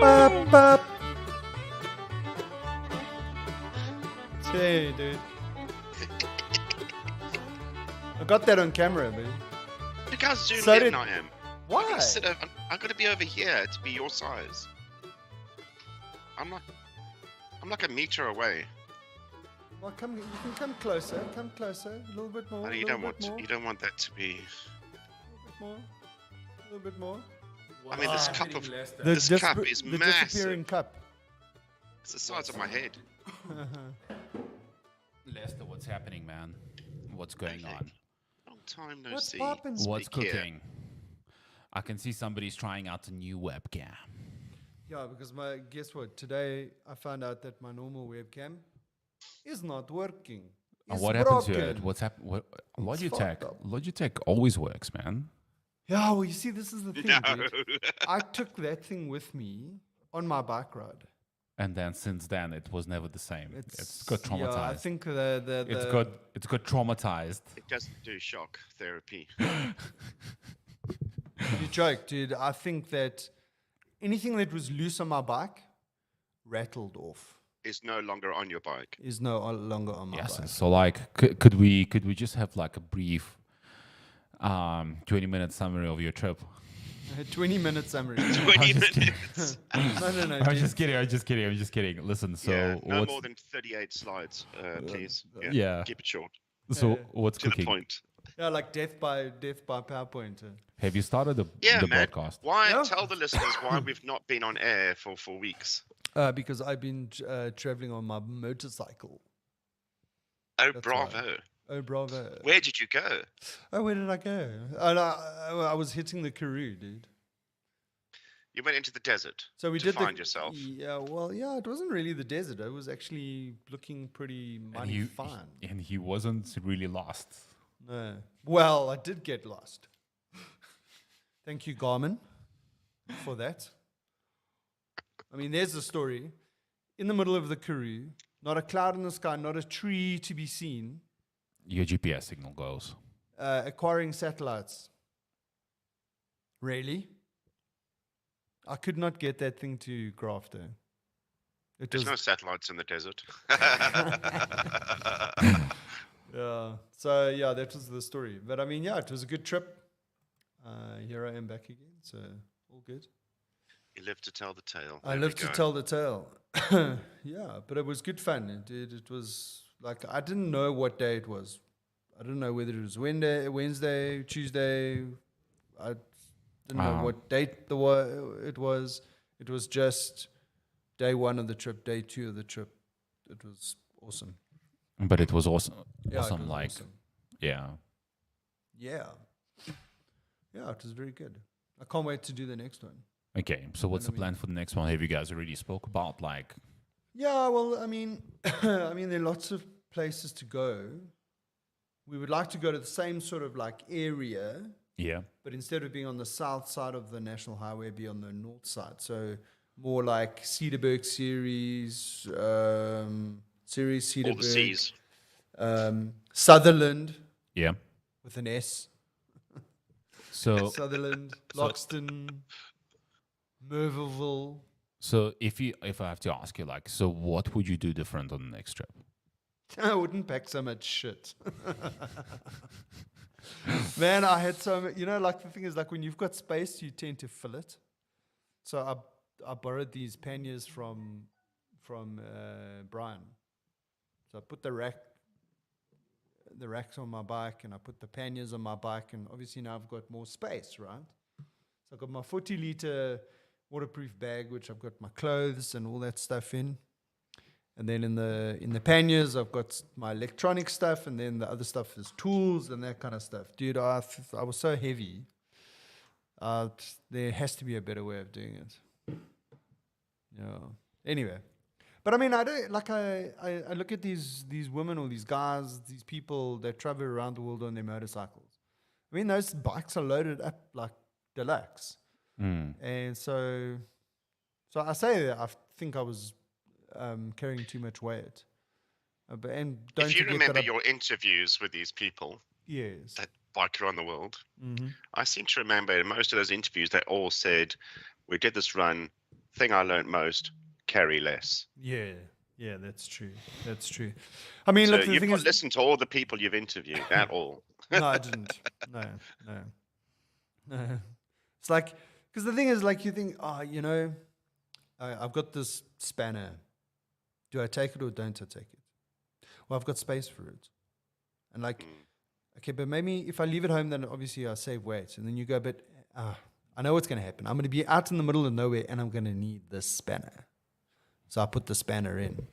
Bop, bop. Hey, dude. I got that on camera, man. Look how zoomed So in did- I am. Why? I gotta be over here to be your size. I'm like a meter away. Well, come. You can come closer. Come closer. A little bit more. Oh, A you little don't bit more. want you don't want that to be. A little bit more. A little bit more. I mean, this Ah, cup of Leicester. This cup is the massive. disappearing cup. It's the size of my head. Leicester, what's happening, man? What's going on? Long time no What's see. poppin'? What's Speak here. cooking? I can see somebody's trying out a new webcam. Yeah, because guess what? Today I found out that my normal webcam is not working. And It's what happened to it? broken. What's happened? What It's Logitech? fucked up. Logitech always works, man. Yeah, well, you see, this is the thing, No. dude. I took that thing with me on my bike ride. And then since then, it was never the same. It's got traumatized. Yeah, I think the It's got traumatized. It doesn't do shock therapy. You joke, dude. I think that anything that was loose on my bike rattled off. Is no longer on your bike. Is no longer on my Yes. bike. So like, could we just have like a brief 20-minute summary of your trip? A 20-minute summary. 20 minutes. No. I'm dude. just kidding. Listen, so Yeah, no what's more than 38 slides, please. yeah. Keep it short. So what's To the cooking? point. Yeah, like death by PowerPoint. Have you started the Yeah, man. broadcast? Why? Yeah. Tell the listeners why we've not been on air for weeks. Because I've been traveling on my motorcycle. Oh, That's bravo. Oh, bravo. Where did you go? Oh, where did I go? I was hitting the Karoo, dude. You went into the desert So we to did find yourself. Yeah, well, yeah, it wasn't really the desert. It was actually looking pretty mighty fine. And he wasn't really lost. No. Well, I did get lost. Thank you, Garmin, for that. I mean, there's the story. In the middle of the Karoo, not a cloud in the sky, not a tree to be seen, Your GPS signal goes. acquiring satellites. Really? I could not get that thing to graph though. It There's was no satellites in the desert. yeah. So yeah, that was the story. But I mean, yeah, it was a good trip. Here I am back again, so all good. You live to tell the tale. I There live we to go. tell the tale. Yeah, but it was good fun. It was like I didn't know what day it was. I didn't know whether it was Wednesday, Tuesday. I didn't know what date it was. It was just day one of the trip, day two of the trip. It was awesome. But it was awesome. Yeah, it awesome, was like, awesome. yeah. Yeah. Yeah, it was very good. I can't wait to do the next one. Okay, so what's the plan for the next one? Have you guys already spoke about, like, Yeah, well, I mean, there are lots of places to go. We would like to go to the same sort of like area, yeah, but instead of being on the south side of the national highway, be on the north side. So more like Cedarburg series, All Cedarburg, the seas. Sutherland yeah. with an S, So, Sutherland, Loxton, Mervilleville. so if I have to ask you, like, so what would you do different on the next trip? I wouldn't pack so much shit. Man, I had like the thing is like when you've got space, you tend to fill it. So I borrowed these panniers from Brian. So I put the racks on my bike and I put the panniers on my bike, and obviously now I've got more space, right? So I've got my 40-liter waterproof bag, which I've got my clothes and all that stuff in. And then in the panniers, I've got my electronic stuff, and then the other stuff is tools and that kind of stuff. Dude, I was so heavy. There has to be a better way of doing it. Yeah. Anyway, but I mean, I don't like. I look at these women or these guys, these people that travel around the world on their motorcycles. I mean, those bikes are loaded up like deluxe, and so I say that I think I was carrying too much weight. And don't If you forget remember that your interviews with these people yes. that bike around the world, Mm-hmm. I seem to remember in most of those interviews they all said, we did this run thing I learned most: carry less. Yeah, yeah, that's true. That's true. I mean, So look, the you've thing not is, listened to all the people you've interviewed at all. no, I didn't. No, no, no. It's like, because the thing is, like, you think, oh, you know, I've got this spanner. Do I take it or don't I take it? Well, I've got space for it. And like, okay, but maybe if I leave it home, then obviously I save weight. And then you go, but I know what's going to happen. I'm going to be out in the middle of nowhere and I'm going to need this spanner. So I put the spanner in.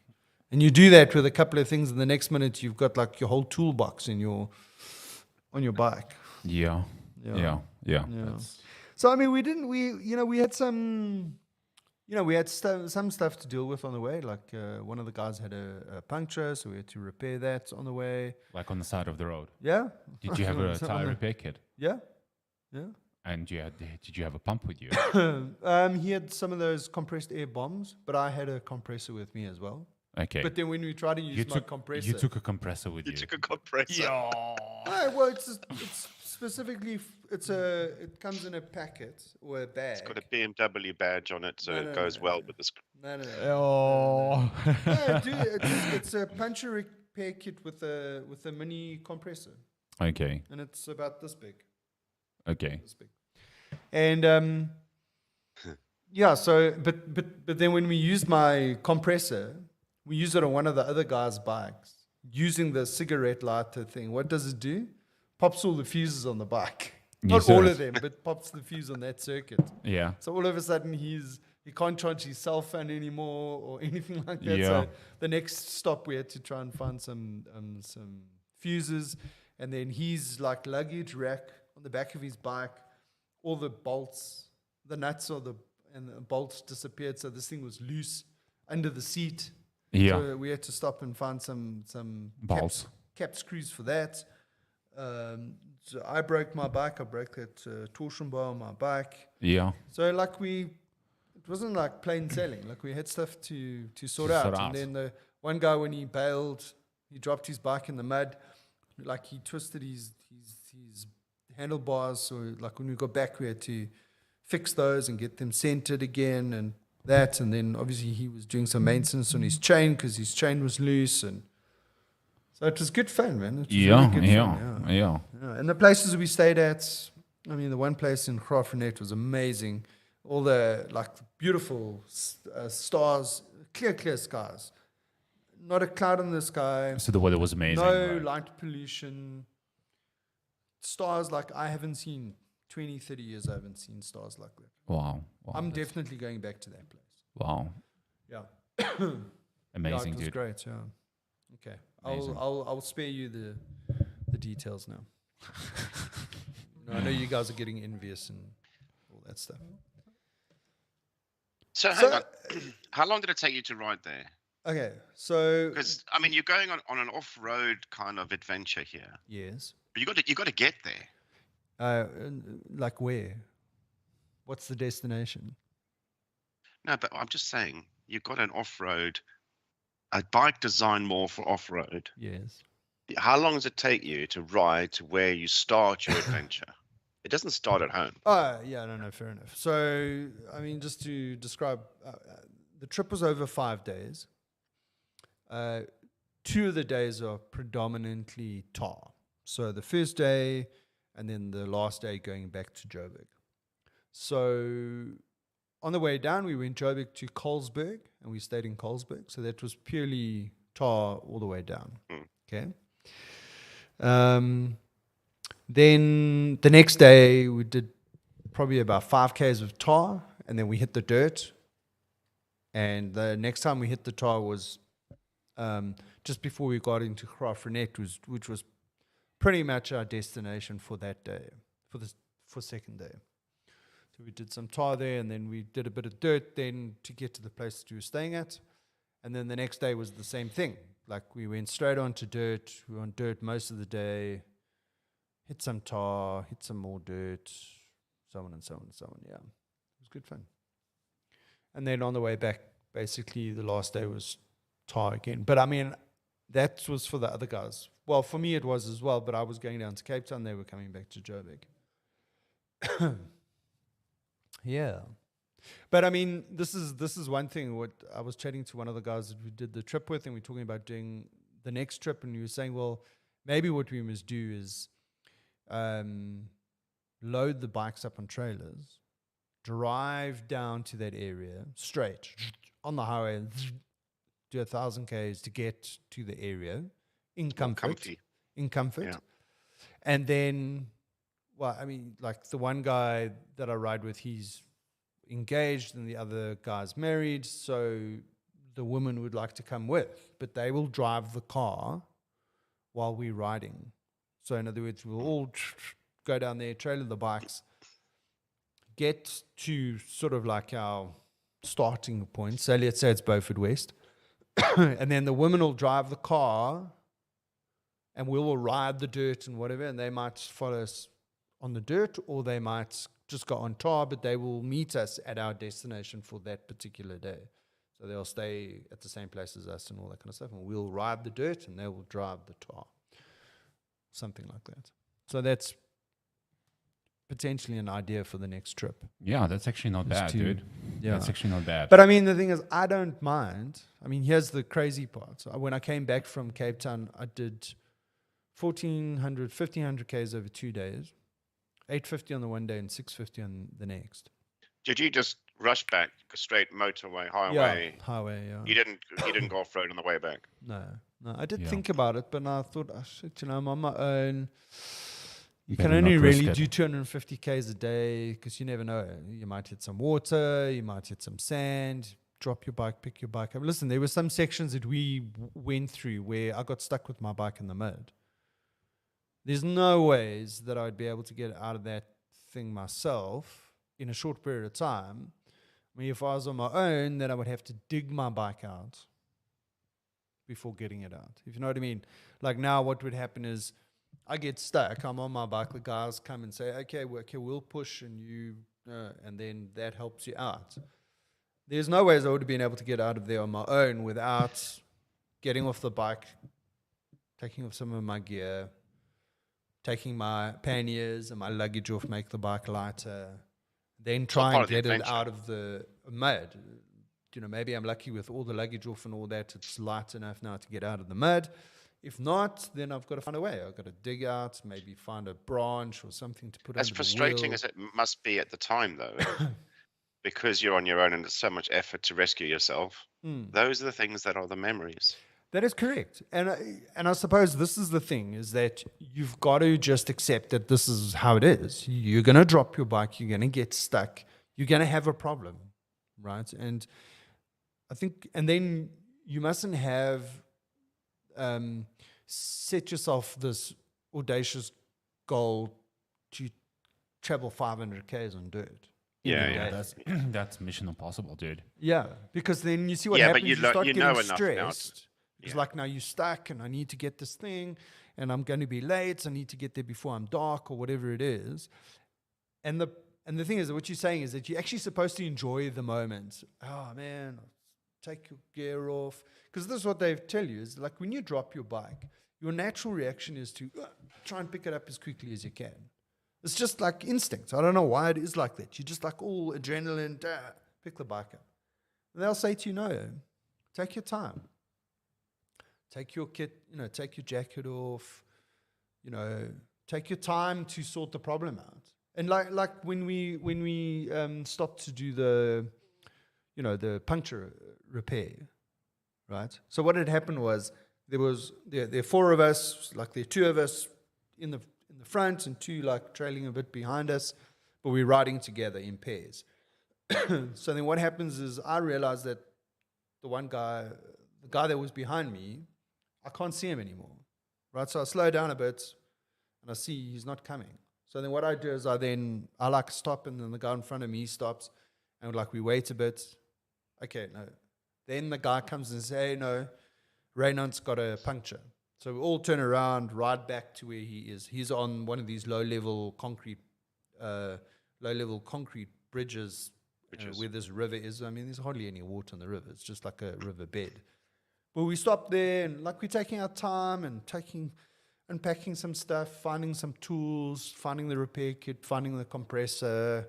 And you do that with a couple of things, and the next minute you've got like your whole toolbox on your bike. Yeah. Yeah. Yeah. Yeah. So I mean, we had some, we had some stuff to deal with on the way. Like one of the guys had a puncture, so we had to repair that on the way. Like on the side of the road. Yeah. Did you have a tire repair kit? Yeah. Yeah. And did you have a pump with you? He had some of those compressed air bombs, but I had a compressor with me as well. Okay. But then when we tried to use my compressor, You took a compressor with you. You took a compressor. Yeah. no, well, it's specifically it comes in a packet or a bag. It's got a BMW badge on it, so it goes well with this. No. Oh. No, dude, it's a puncture repair kit with a mini compressor, Okay. and it's about this big. Okay. This big. And yeah, so but then when we used my compressor, we used it on one of the other guys' bikes using the cigarette lighter thing. What does it do? Pops all the fuses on the bike. Not all of them, but pops the fuse on that circuit. Yeah. So all of a sudden he can't charge his cell phone anymore or anything like that. Yeah. So the next stop we had to try and find some fuses, and then his like luggage rack on the back of his bike, all the bolts, the nuts and the bolts disappeared. So this thing was loose under the seat. Yeah. So we had to stop and find some Bolts. cap screws for that. So I broke my bike. I broke that torsion bar on my bike. Yeah. So like it wasn't like plain sailing. Like we had stuff to sort out. And then the one guy, when he bailed, he dropped his bike in the mud. Like he twisted his handlebars. So like when we got back, we had to fix those and get them centered again and that. And then obviously he was doing some maintenance on his chain because his chain was loose. And so it was good fun, man. It was really good fun, Yeah. And the places we stayed at, I mean, the one place in KRAK was amazing. All the like beautiful stars, clear skies. Not a cloud in the sky. So the weather was amazing. No right? light pollution. Stars like I haven't seen 20, 30 years. I haven't seen stars like that. Wow. I'm definitely going back to that place. Wow. Yeah. Amazing, it was dude. great. Yeah. Okay. Amazing. I'll spare you the details now. I know you guys are getting envious and all that stuff. So hang on. How long did it take you to ride there? Okay, so Because I mean, you're going on an off-road kind of adventure here, yes, but you got to get there. like where? What's the destination? No, but I'm just saying, you've got an off-road, a bike designed more for off-road. Yes. How long does it take you to ride to where you start your adventure? It doesn't start at home. Oh, yeah, no, fair enough. So, I mean, just to describe, the trip was over 5 days. 2 of the days are predominantly tar. So the first day and then the last day going back to Joburg. So on the way down, we went Joburg to Colesberg and we stayed in Colesberg. So that was purely tar all the way down. Okay. Then the next day we did probably about 5 Ks of tar and then we hit the dirt. And the next time we hit the tar was just before we got into KRAK, which was pretty much our destination for that day, for second day. So we did some tar there, and then we did a bit of dirt then to get to the place we were staying at. And then the next day was the same thing. Like we went straight onto dirt. We were on dirt most of the day. Hit some tar, hit some more dirt, so on and so on and so on. Yeah, it was good fun. And then on the way back, basically the last day was tar again. But I mean, that was for the other guys. Well, for me it was as well, but I was going down to Cape Town. They were coming back to Joburg. Yeah. But I mean, this is one thing. What I was chatting to one of the guys that we did the trip with, and we're talking about doing the next trip, and we were saying, well, maybe what we must do is load the bikes up on trailers, drive down to that area straight on the highway, and do 1,000 k's to get to the area in comfort, Yeah. and then, well, I mean, like the one guy that I ride with, he's engaged and the other guy's married, so the woman would like to come with, but they will drive the car while we're riding. So in other words, we'll all go down there, trailer the bikes, get to sort of like our starting point. So let's say it's Beaufort West. And then the women will drive the car and we will ride the dirt and whatever, and they might follow us on the dirt, or they might just go on tar, but they will meet us at our destination for that particular day. So they'll stay at the same place as us and all that kind of stuff, and we'll ride the dirt and they will drive the tar. Something like that. So that's potentially an idea for the next trip. Yeah, that's actually not bad, dude. Yeah. That's actually not bad. But I mean, the thing is, I don't mind. I mean, here's the crazy part. So when I came back from Cape Town, I did 1,400, 1,500 Ks over 2 days, 850 on the one day and 650 on the next. Did you just rush back, straight motorway, highway? Yeah, highway, yeah. You didn't go off road on the way back. No. I did Yeah. think about it, but I thought, oh, shit, I'm on my own. You Better can only not risk really it. do 250 Ks a day because you never know. You might hit some water, you might hit some sand, drop your bike, pick your bike up. Listen, there were some sections that we went through where I got stuck with my bike in the mud. There's no ways that I'd be able to get out of that thing myself in a short period of time. I mean, if I was on my own, then I would have to dig my bike out before getting it out. If you know what I mean? Like now what would happen is I get stuck. I'm on my bike. The guys come and say, okay, we'll push and you, and then that helps you out. There's no ways I would have been able to get out of there on my own without getting off the bike, taking off some of my gear, taking my panniers and my luggage off, make the bike lighter, then try and get it out of the mud. You know, maybe I'm lucky with all the luggage off and all that. It's light enough now to get out of the mud. If not, then I've got to find a way. I've got to dig out, maybe find a branch or something to put As under frustrating the wheel. as it must be at the time, though, because you're on your own and it's so much effort to rescue yourself. Those are the things that are the memories. That is correct. And I suppose this is the thing, is that you've got to just accept that this is how it is. You're going to drop your bike. You're going to get stuck. You're going to have a problem, right? And I think, and then you mustn't have set yourself this audacious goal to travel 500 Ks on dirt. Yeah. That's mission impossible, dude. Yeah, because then you see what Yeah, but happens. you You lo- start you getting know enough now stressed. It's yeah. like, now you're stuck and I need to get this thing and I'm going to be late. I need to get there before I'm dark or whatever it is. And the thing is that what you're saying is that you're actually supposed to enjoy the moment. Oh, man, take your gear off. Because this is what they tell you is like when you drop your bike, your natural reaction is to try and pick it up as quickly as you can. It's just like instinct. I don't know why it is like that. You're just like all adrenaline, pick the bike up. And they'll say to you, no, take your time. Take your kit, take your jacket off, take your time to sort the problem out. And like when we stopped to do the puncture repair, right? So what had happened was there are four of us, like there are two of us in the front and two like trailing a bit behind us, but we're riding together in pairs. So then what happens is I realized that the guy that was behind me, I can't see him anymore, right? So I slow down a bit and I see he's not coming. So then what I do is I like stop, and then the guy in front of me stops and like we wait a bit. Okay, no. Then the guy comes and says, hey, no, Raynard's got a puncture. So we all turn around, ride back to where he is. He's on one of these low-level concrete bridges. Where this river is. I mean, there's hardly any water in the river. It's just like a river bed. But we stopped there, and like we're taking our time and unpacking some stuff, finding some tools, finding the repair kit, finding the compressor.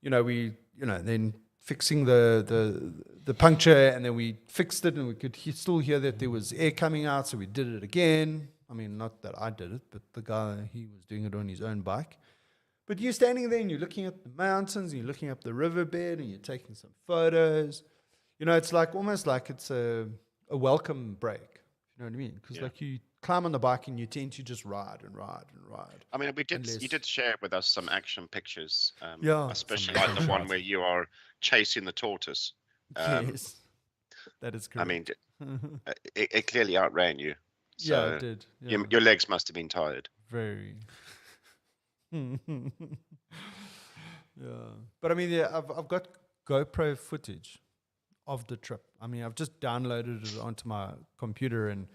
We then fixing the puncture, and then we fixed it, and we could still hear that there was air coming out, so we did it again. I mean, not that I did it, but the guy, he was doing it on his own bike. But you're standing there and you're looking at the mountains, and you're looking up the riverbed, and you're taking some photos. It's like almost like it's a welcome break. You know what I mean? Because like you climb on the bike and you tend to just ride and ride and ride. I mean, you did share with us some action pictures, Yeah, especially some like the action one shots. where you are chasing the tortoise. Yes, that is I correct. mean, it clearly outran you. So yeah, it did. Yeah, your legs must have been tired. very. Yeah, but I mean, I've got GoPro footage of the trip. I mean, I've just downloaded it onto my computer and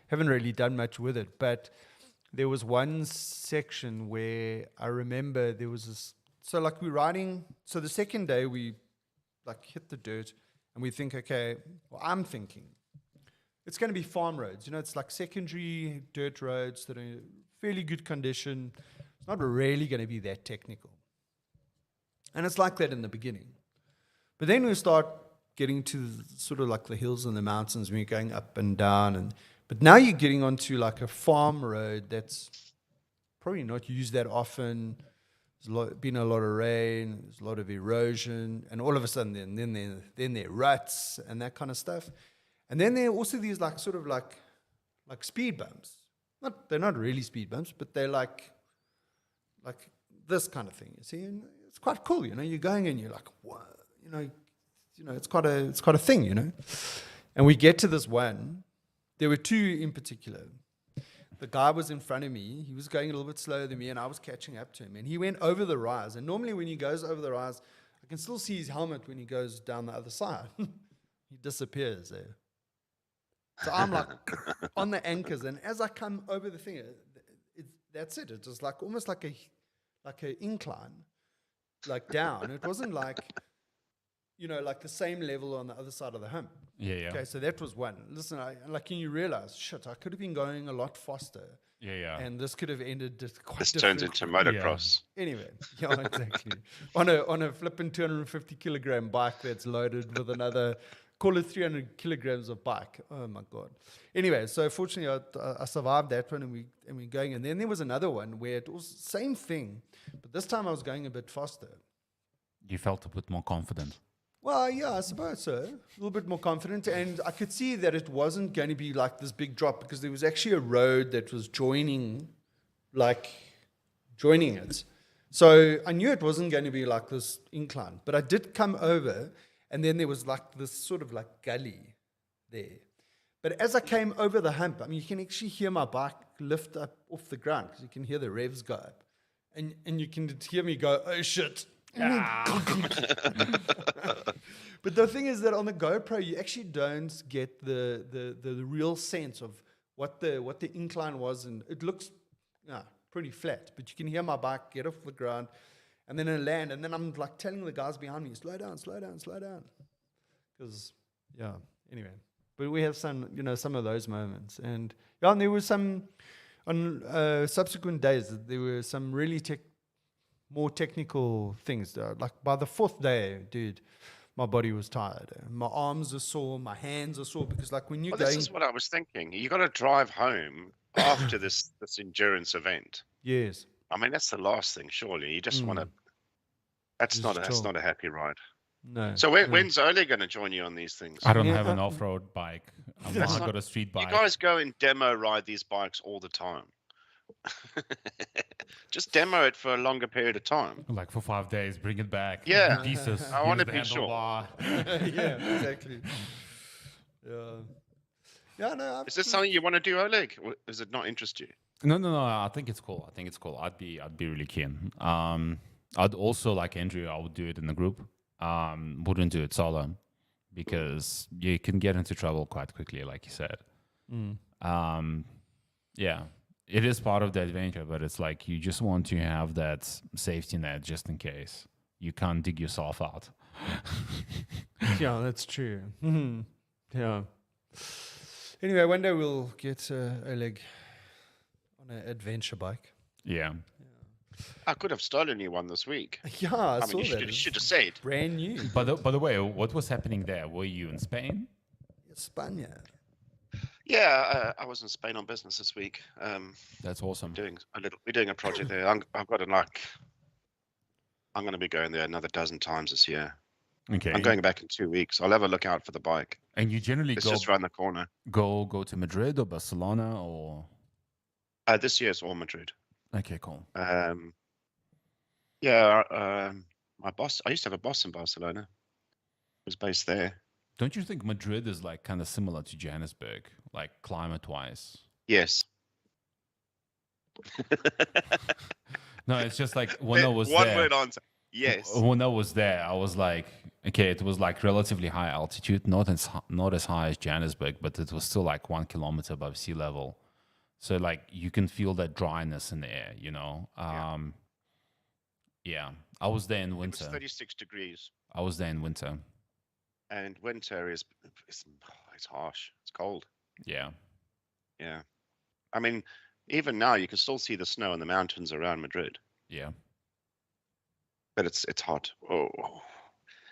haven't really done much with it. But there was one section where I remember there was this. So like we're riding. So the second day we like hit the dirt and we think, okay, well, I'm thinking it's going to be farm roads. It's like secondary dirt roads that are in fairly good condition. It's not really going to be that technical. And it's like that in the beginning. But then we start getting to sort of like the hills and the mountains, when you're going up and down. But now you're getting onto like a farm road that's probably not used that often. There's been a lot of rain, there's a lot of erosion, and all of a sudden then there are ruts and that kind of stuff. And then there are also these like sort of like speed bumps. They're not really speed bumps, but they're like this kind of thing. You see, and it's quite cool. You're going and you're like, wow, it's quite a thing. And we get to this one. There were two in particular. The guy was in front of me. He was going a little bit slower than me, and I was catching up to him. And he went over the rise. And normally when he goes over the rise, I can still see his helmet when he goes down the other side. He disappears there. So I'm like on the anchors, and as I come over the thing, that's it. It's just like almost like a incline, like down. It wasn't like, like the same level on the other side of the hump. Yeah. Okay, so that was one. Listen, can you realize, shit, I could have been going a lot faster. Yeah. And this could have ended just quite This turns into motocross. Anyway, yeah, exactly. on a flipping 250 kilogram bike that's loaded with another, call it 300 kilograms of bike. Oh my God. Anyway, so fortunately I survived that one, and we're going. And then there was another one where it was same thing, but this time I was going a bit faster. You felt a bit more confident. Well, yeah, I suppose so. A little bit more confident. And I could see that it wasn't going to be like this big drop, because there was actually a road that was joining it. So I knew it wasn't going to be like this incline. But I did come over, and then there was like this sort of like gully there. But as I came over the hump, I mean, you can actually hear my bike lift up off the ground, because you can hear the revs go up. And you can hear me go, oh, shit. But the thing is that on the GoPro, you actually don't get the real sense of what the incline was, and it looks pretty flat. But you can hear my bike get off the ground, and then it land, and then I'm like telling the guys behind me, slow down, because anyway. But we have some of those moments, and there was some on subsequent days. There were some really more technical things. Like by the fourth day, dude, my body was tired. My arms are sore, my hands are sore, because like when you're going... This is what I was thinking. You got to drive home after this endurance event. Yes. I mean, that's the last thing, surely. You just want to... That's not a happy ride. No. So when's Ole going to join you on these things? I don't have an off-road bike. I've got a street bike. You guys go and demo ride these bikes all the time. Just demo it for a longer period of time. Like for 5 days, bring it back. Yeah. Pieces. I want to be sure. Yeah, exactly. Yeah, no. Is this something you want to do, Oleg? Or does it not interest you? No. I think it's cool. I'd be really keen. I'd also, like Andrew, I would do it in a group. Wouldn't do it solo, because you can get into trouble quite quickly, like you said. Yeah. It is part of the adventure, but it's like you just want to have that safety net just in case you can't dig yourself out. Yeah, that's true. Yeah. Anyway, one day we'll get Oleg on an adventure bike. Yeah. I could have stolen you one this week. Yeah, I I saw mean, you that. should have said. Brand new. By the way, what was happening there? Were you in Spain? España. Yeah, I was in Spain on business this week. That's awesome. We're doing a project there. I've got I'm going to be going there another dozen times this year. Okay. I'm going back in 2 weeks. I'll have a look out for the bike. And you generally It's just around the corner. go to Madrid or Barcelona or? This year it's all Madrid. Okay, cool. My boss. I used to have a boss in Barcelona. Was based there. Don't you think Madrid is like kind of similar to Johannesburg, like climate-wise? Yes. No, it's just like when I was one there. word answer. Yes. When I was there, I was like, okay, it was like relatively high altitude, not as high as Johannesburg, but it was still like 1 kilometer above sea level. So like you can feel that dryness in the air, you know. Yeah, I was there in winter. It was 36 degrees. I was there in winter. And winter it's harsh. It's cold. Yeah. Yeah. I mean, even now you can still see the snow in the mountains around Madrid. Yeah. But it's hot. Oh,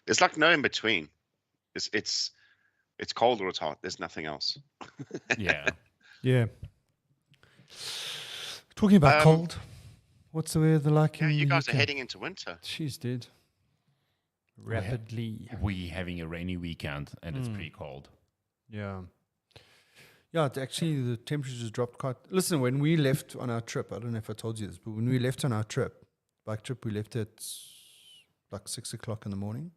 there's like no in between. It's cold or it's hot. There's nothing else. Yeah. Yeah. Talking about cold. What's the weather like? Yeah, in you the guys UK? are heading into winter. Jeez, dude. Rapidly. We having a rainy weekend and it's pretty cold. Yeah. Yeah, actually the temperatures dropped quite. Listen, when we left on our trip, I don't know if I told you this, but when we left on our bike trip, we left at like 6 o'clock in the morning.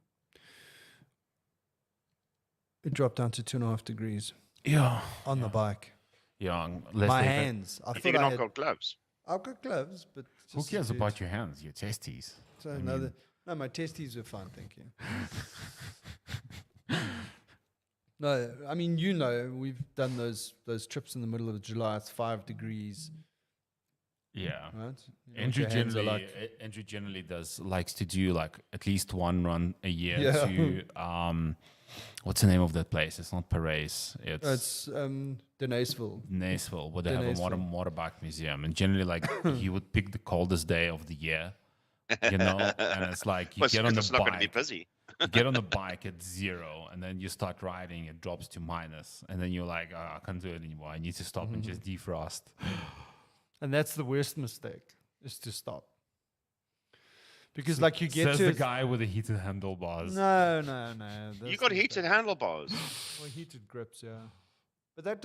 It dropped down to 2.5 degrees. Yeah. On the bike. Yeah. My hands. I You thought can I knock had. out gloves. I've got gloves, but Who cares about your hands? Your testes. So no, my testes were fine, thank you. No, I mean, you know, we've done those trips in the middle of July. It's 5 degrees, Yeah. right? You know what Andrew your hands are generally likes to do like at least one run a year Yeah. to what's the name of that place? It's not Paris. It's Denaceville. Niceville, where they have a Denaceville. motorbike museum, and generally like he would pick the coldest day of the year, you know, and it's like you get on the it's not going to be bike. busy. You get on the bike at 0, and then you start riding, it drops to minus, and then you're like, oh, I can't do it anymore. I need to stop and just defrost. And that's the worst mistake, is to stop. Because like you get Says to the guy with the heated handlebars. No. You got heated handlebars. Well, heated grips, yeah. But that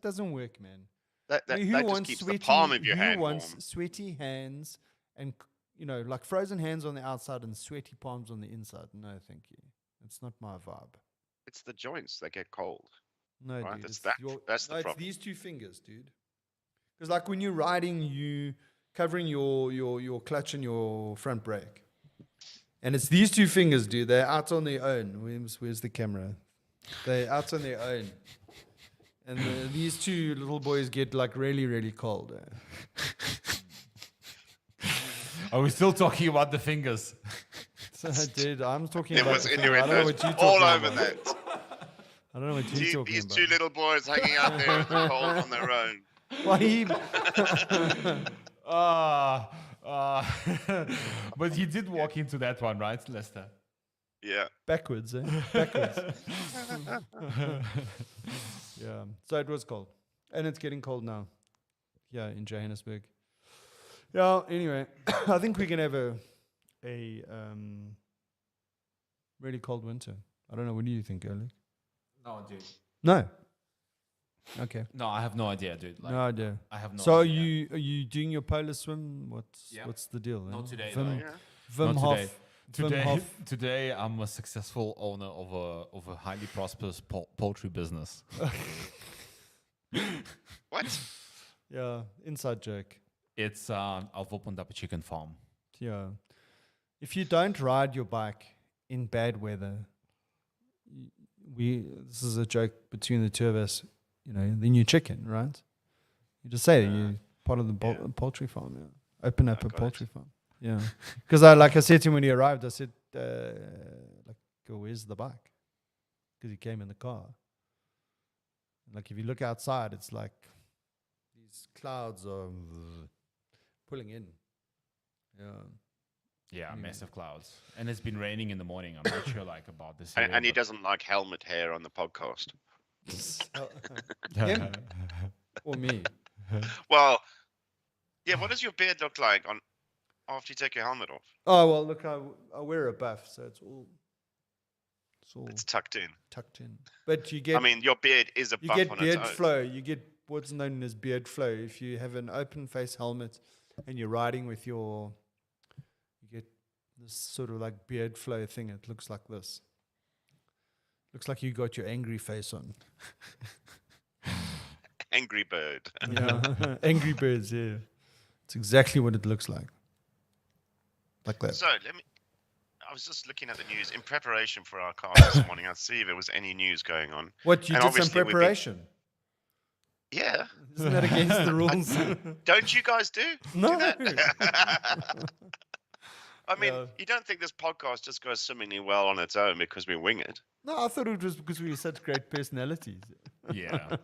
doesn't work, man. That I mean, just keeps the palm of your hand warm. Who wants sweaty hands and, you know, like frozen hands on the outside and sweaty palms on the inside? No, thank you. It's not my vibe. It's the joints that get cold. No, Right, dude. that's It's the problem. It's these two fingers, dude. Because like when you're riding, you covering your clutch and your front brake. And it's these two fingers, dude. They're out on their own. Where's the camera? They're out on their own. And these two little boys get like really, really cold. Are we still talking about the fingers? So, dude, I'm talking There about. was the finger. I don't know innuendos what you're all talking over about. that. I don't know what you're talking These about. two little boys hanging out there in the cold on their own. Why he? But he did walk into that one, right, Lester? Yeah. Backwards, eh? Backwards. Yeah. So it was cold. And it's getting cold now. Yeah, in Johannesburg. Yeah, anyway. I think we can have a really cold winter. I don't know. What do you think, Alec? No, dude. No. Okay. No, I have no idea, dude. Like, No idea. I have no So idea. are you doing your polar swim? Yeah. What's the deal? Not eh? today, Wim, though. Wim Not Hof. today. Wim Hof. Today, I'm a successful owner of a highly prosperous poultry business. What? Yeah, inside joke. It's I've opened up a chicken farm. Yeah. If you don't ride your bike in bad weather, this is a joke between the two of us, you know, then you're chicken, right? You just say that you're part of the poultry farm, yeah. Open up a poultry farm. Yeah. Because I said to him when he arrived, I said, where's the bike? Because he came in the car. Like if you look outside, it's like these clouds are pulling in. Yeah, Anyway. massive clouds, and it's been raining in the morning. I'm not sure like about this. And he area, doesn't like helmet hair on the podcast. Him or me? Well, yeah. What does your beard look like on after you take your helmet off? Oh well, look, I wear a buff, so it's all It's tucked in. tucked in. But you get I mean, your beard is a you buff get on beard its own. flow. You get what's known as beard flow. If you have an open face helmet and you're riding with you get this sort of like beard flow thing. It looks like this. Looks like you got your angry face on. Angry bird. Yeah, Angry Birds. Yeah, it's exactly what it looks like. Like that. So I was just looking at the news in preparation for our cast this morning. I'd see if there was any news going on. What you And did some obviously we've been- preparation? Yeah. Isn't that against the rules? Don't you guys do? No. that? I mean, Yeah. you don't think this podcast just goes swimmingly well on its own because we wing it? No, I thought it was because we were such great personalities. yeah,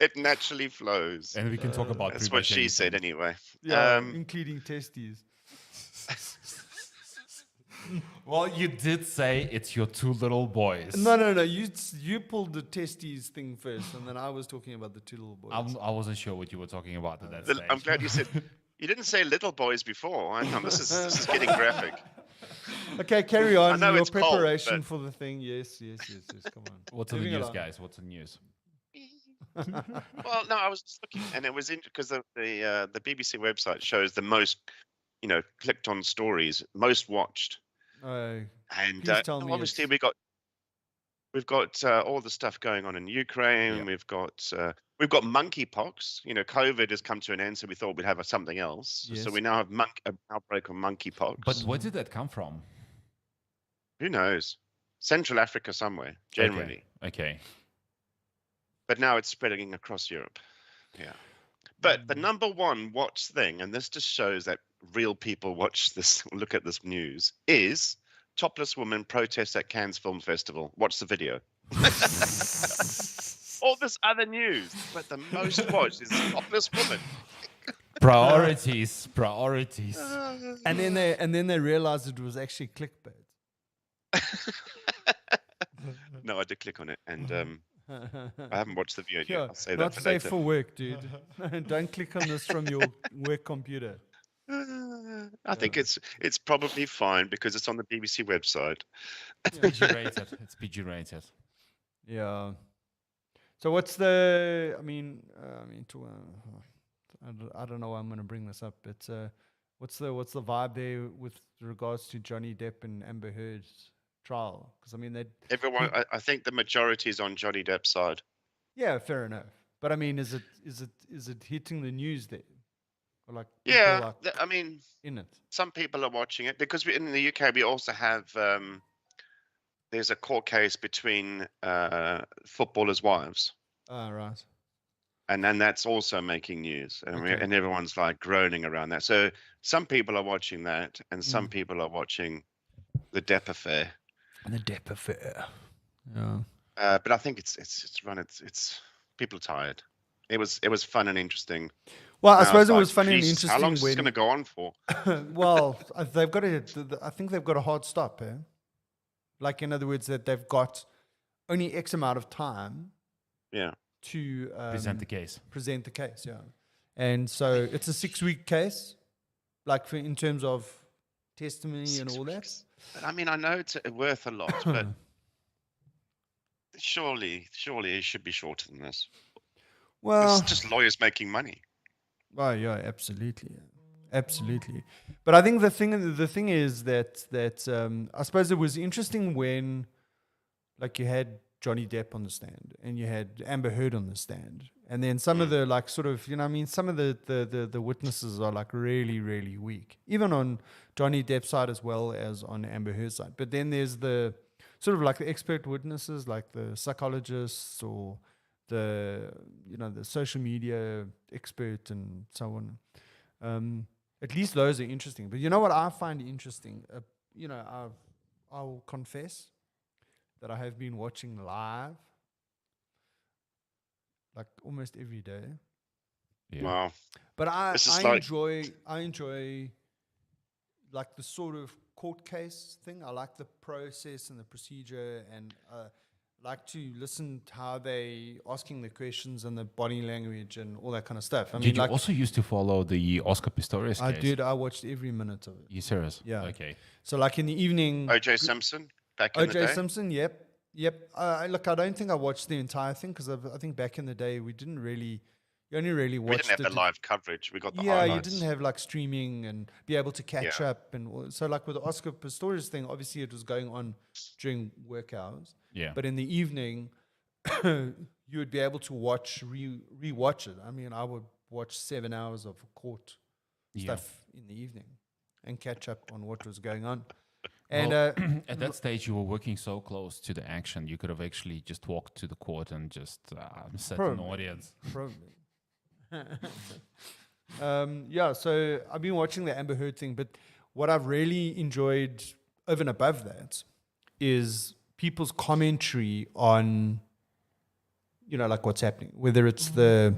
It naturally flows. and we can talk about. That's pretty what much she said anything. anyway. Yeah, including testes. Well, you did say it's your two little boys. No. You pulled the testes thing first, and then I was talking about the two little boys. I wasn't sure what you were talking about at that The- stage. I'm glad you said. You didn't say little boys before. Hang on, this is getting graphic. Okay, carry on. know Your it's cold, preparation but- for the thing. Yes. Come on. What's in the Moving news, along. guys? What's in the news? Well, no, I was just looking, and it was because the BBC website shows the most, clicked on stories, most watched, Oh, and Please tell me obviously it's- we've got all the stuff going on in Ukraine. Yeah. We've got monkeypox. COVID has come to an end, so we thought we'd have something else. Yes. So we now have an outbreak of monkeypox. But where did that come from? Who knows? Central Africa somewhere, generally. Okay. But now it's spreading across Europe. Yeah. But the number one watch thing, and this just shows that real people watch this, look at this news, is topless woman protests at Cannes Film Festival. Watch the video. All this other news, but the most watched is topless woman. Priorities. and then they realized it was actually clickbait. No, I did click on it, and I haven't watched the video yet. Yeah, I'll say that not for safe later. for work, dude. Don't click on this from your work computer. I think it's probably fine because it's on the BBC website. PG-rated. It's PG-rated. Yeah. So what's the? I don't know why I'm going to bring this up, but what's the vibe there with regards to Johnny Depp and Amber Heard's trial? Because Everyone, I think the majority is on Johnny Depp's side. yeah, fair enough. But I mean, is it hitting the news there? Or like Yeah, people are I mean, in it. some people are watching it because in the UK we also have there's a court case between footballers' wives, Ah, right. and then that's also making news, and Okay. and everyone's like groaning around that. So some people are watching that, and some Mm. people are watching the Depp affair. The Depp affair. Yeah. But I think it's people are tired. It was fun and interesting. Well, I Now suppose it's it like, was funny and Jesus, How long is interesting this going to go on for? well, they've got I think they've got a hard stop, eh? Like, in other words, that they've got only X amount of time Yeah. to Present the case. present the case, yeah. And so it's a 6-week case, like in terms of testimony and all that. But I mean, I know it's worth a lot, but surely it should be shorter than this. Well, It's just lawyers making money. well, yeah, absolutely, absolutely. But I think the thing is that I suppose it was interesting when, like, you had Johnny Depp on the stand and you had Amber Heard on the stand, and then some of the like sort of some of the witnesses are like really, really weak, even on Johnny Depp's side as well as on Amber Heard's side. But then there's the sort of like the expert witnesses, like the psychologists or the the social media expert and so on. At least those are interesting. But you know what I find interesting? I'll confess that I have been watching live like almost every day. Yeah. Wow. But This is I like- enjoy like the sort of court case thing. I like the process and the procedure, and like to listen to how they asking the questions and the body language and all that kind of stuff. I Did mean, you like, also used to follow the Oscar Pistorius I case? did. I watched every minute of it. You serious? Yeah. Okay. So like in the evening, O.J. Simpson back in the day. O.J. Simpson. Yep. Look, I don't think I watched the entire thing because I think back in the day we didn't really. You only really We watched didn't have it. the live coverage. We got the Yeah, you highlights. didn't have like streaming and be able to catch Yeah. up, and so like with the Oscar Pistorius thing, obviously it was going on during work hours. Yeah. But in the evening, you would be able to rewatch it. I mean, I would watch 7 hours of court stuff in the evening and catch up on what was going on. And Well, at that stage, you were working so close to the action, you could have actually just walked to the court and just sat in the Probably. audience. probably. Yeah, so I've been watching the Amber Heard thing, but what I've really enjoyed over and above that is people's commentary on, like what's happening, whether it's the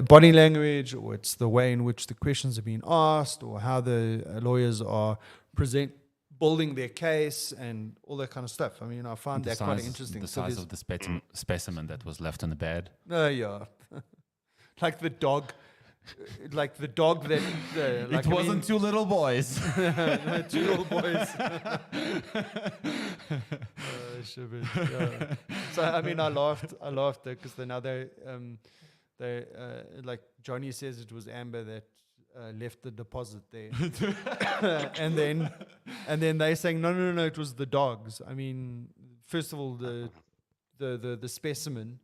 body language, or it's the way in which the questions are being asked, or how the lawyers are building their case and all that kind of stuff. I mean, I find that quite interesting. The So size there's- of the specimen that was left in the bed. yeah. Like the dog that like, It wasn't two little boys. two little boys. Shivered, yeah. So I mean, I laughed because they like Johnny says it was Amber that left the deposit there, and then they saying no, it was the dogs. I mean, first of all, the specimen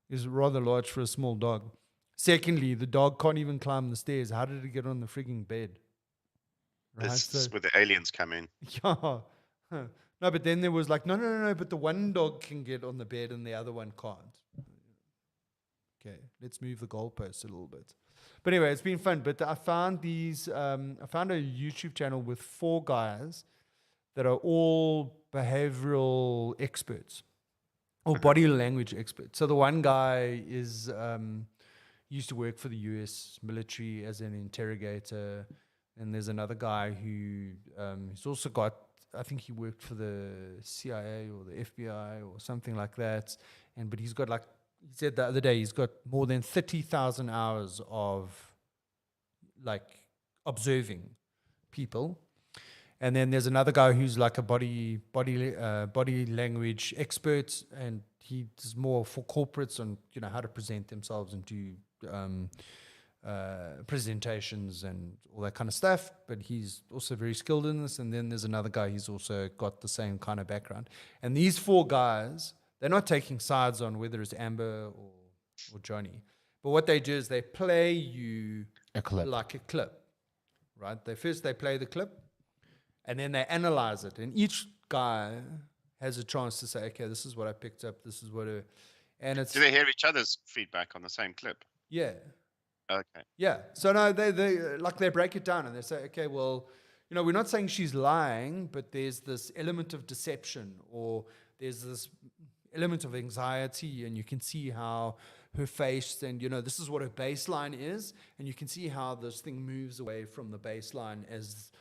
is rather large for a small dog. Secondly, the dog can't even climb the stairs. How did it get on the frigging bed? This is where the aliens come in. Yeah. Huh. No, but then there was like, no, but the one dog can get on the bed and the other one can't. Okay, let's move the goalposts a little bit. But anyway, it's been fun. But I found I found a YouTube channel with 4 guys that are all behavioral experts or body language experts. So the one guy is used to work for the US military as an interrogator. And there's another guy who he's also got, I think he worked for the CIA or the FBI or something like that. But he's got like, he said the other day, he's got more than 30,000 hours of like observing people. And then there's another guy who's like a body language expert, and he does more for corporates on how to present themselves and do presentations and all that kind of stuff. But he's also very skilled in this. And then there's another guy who's also got the same kind of background. And these 4 guys, they're not taking sides on whether it's Amber or Johnny. But what they do is they play you A clip. like a clip, right? They play the clip, and then they analyze it. And each guy has a chance to say, okay, this is what I picked up. This is what and it's... Do they hear each other's feedback on the same clip? Yeah. Okay. Yeah. So no, they break it down and they say, okay, well, we're not saying she's lying, but there's this element of deception, or there's this element of anxiety, and you can see how her face, and this is what her baseline is, and you can see how this thing moves away from the baseline as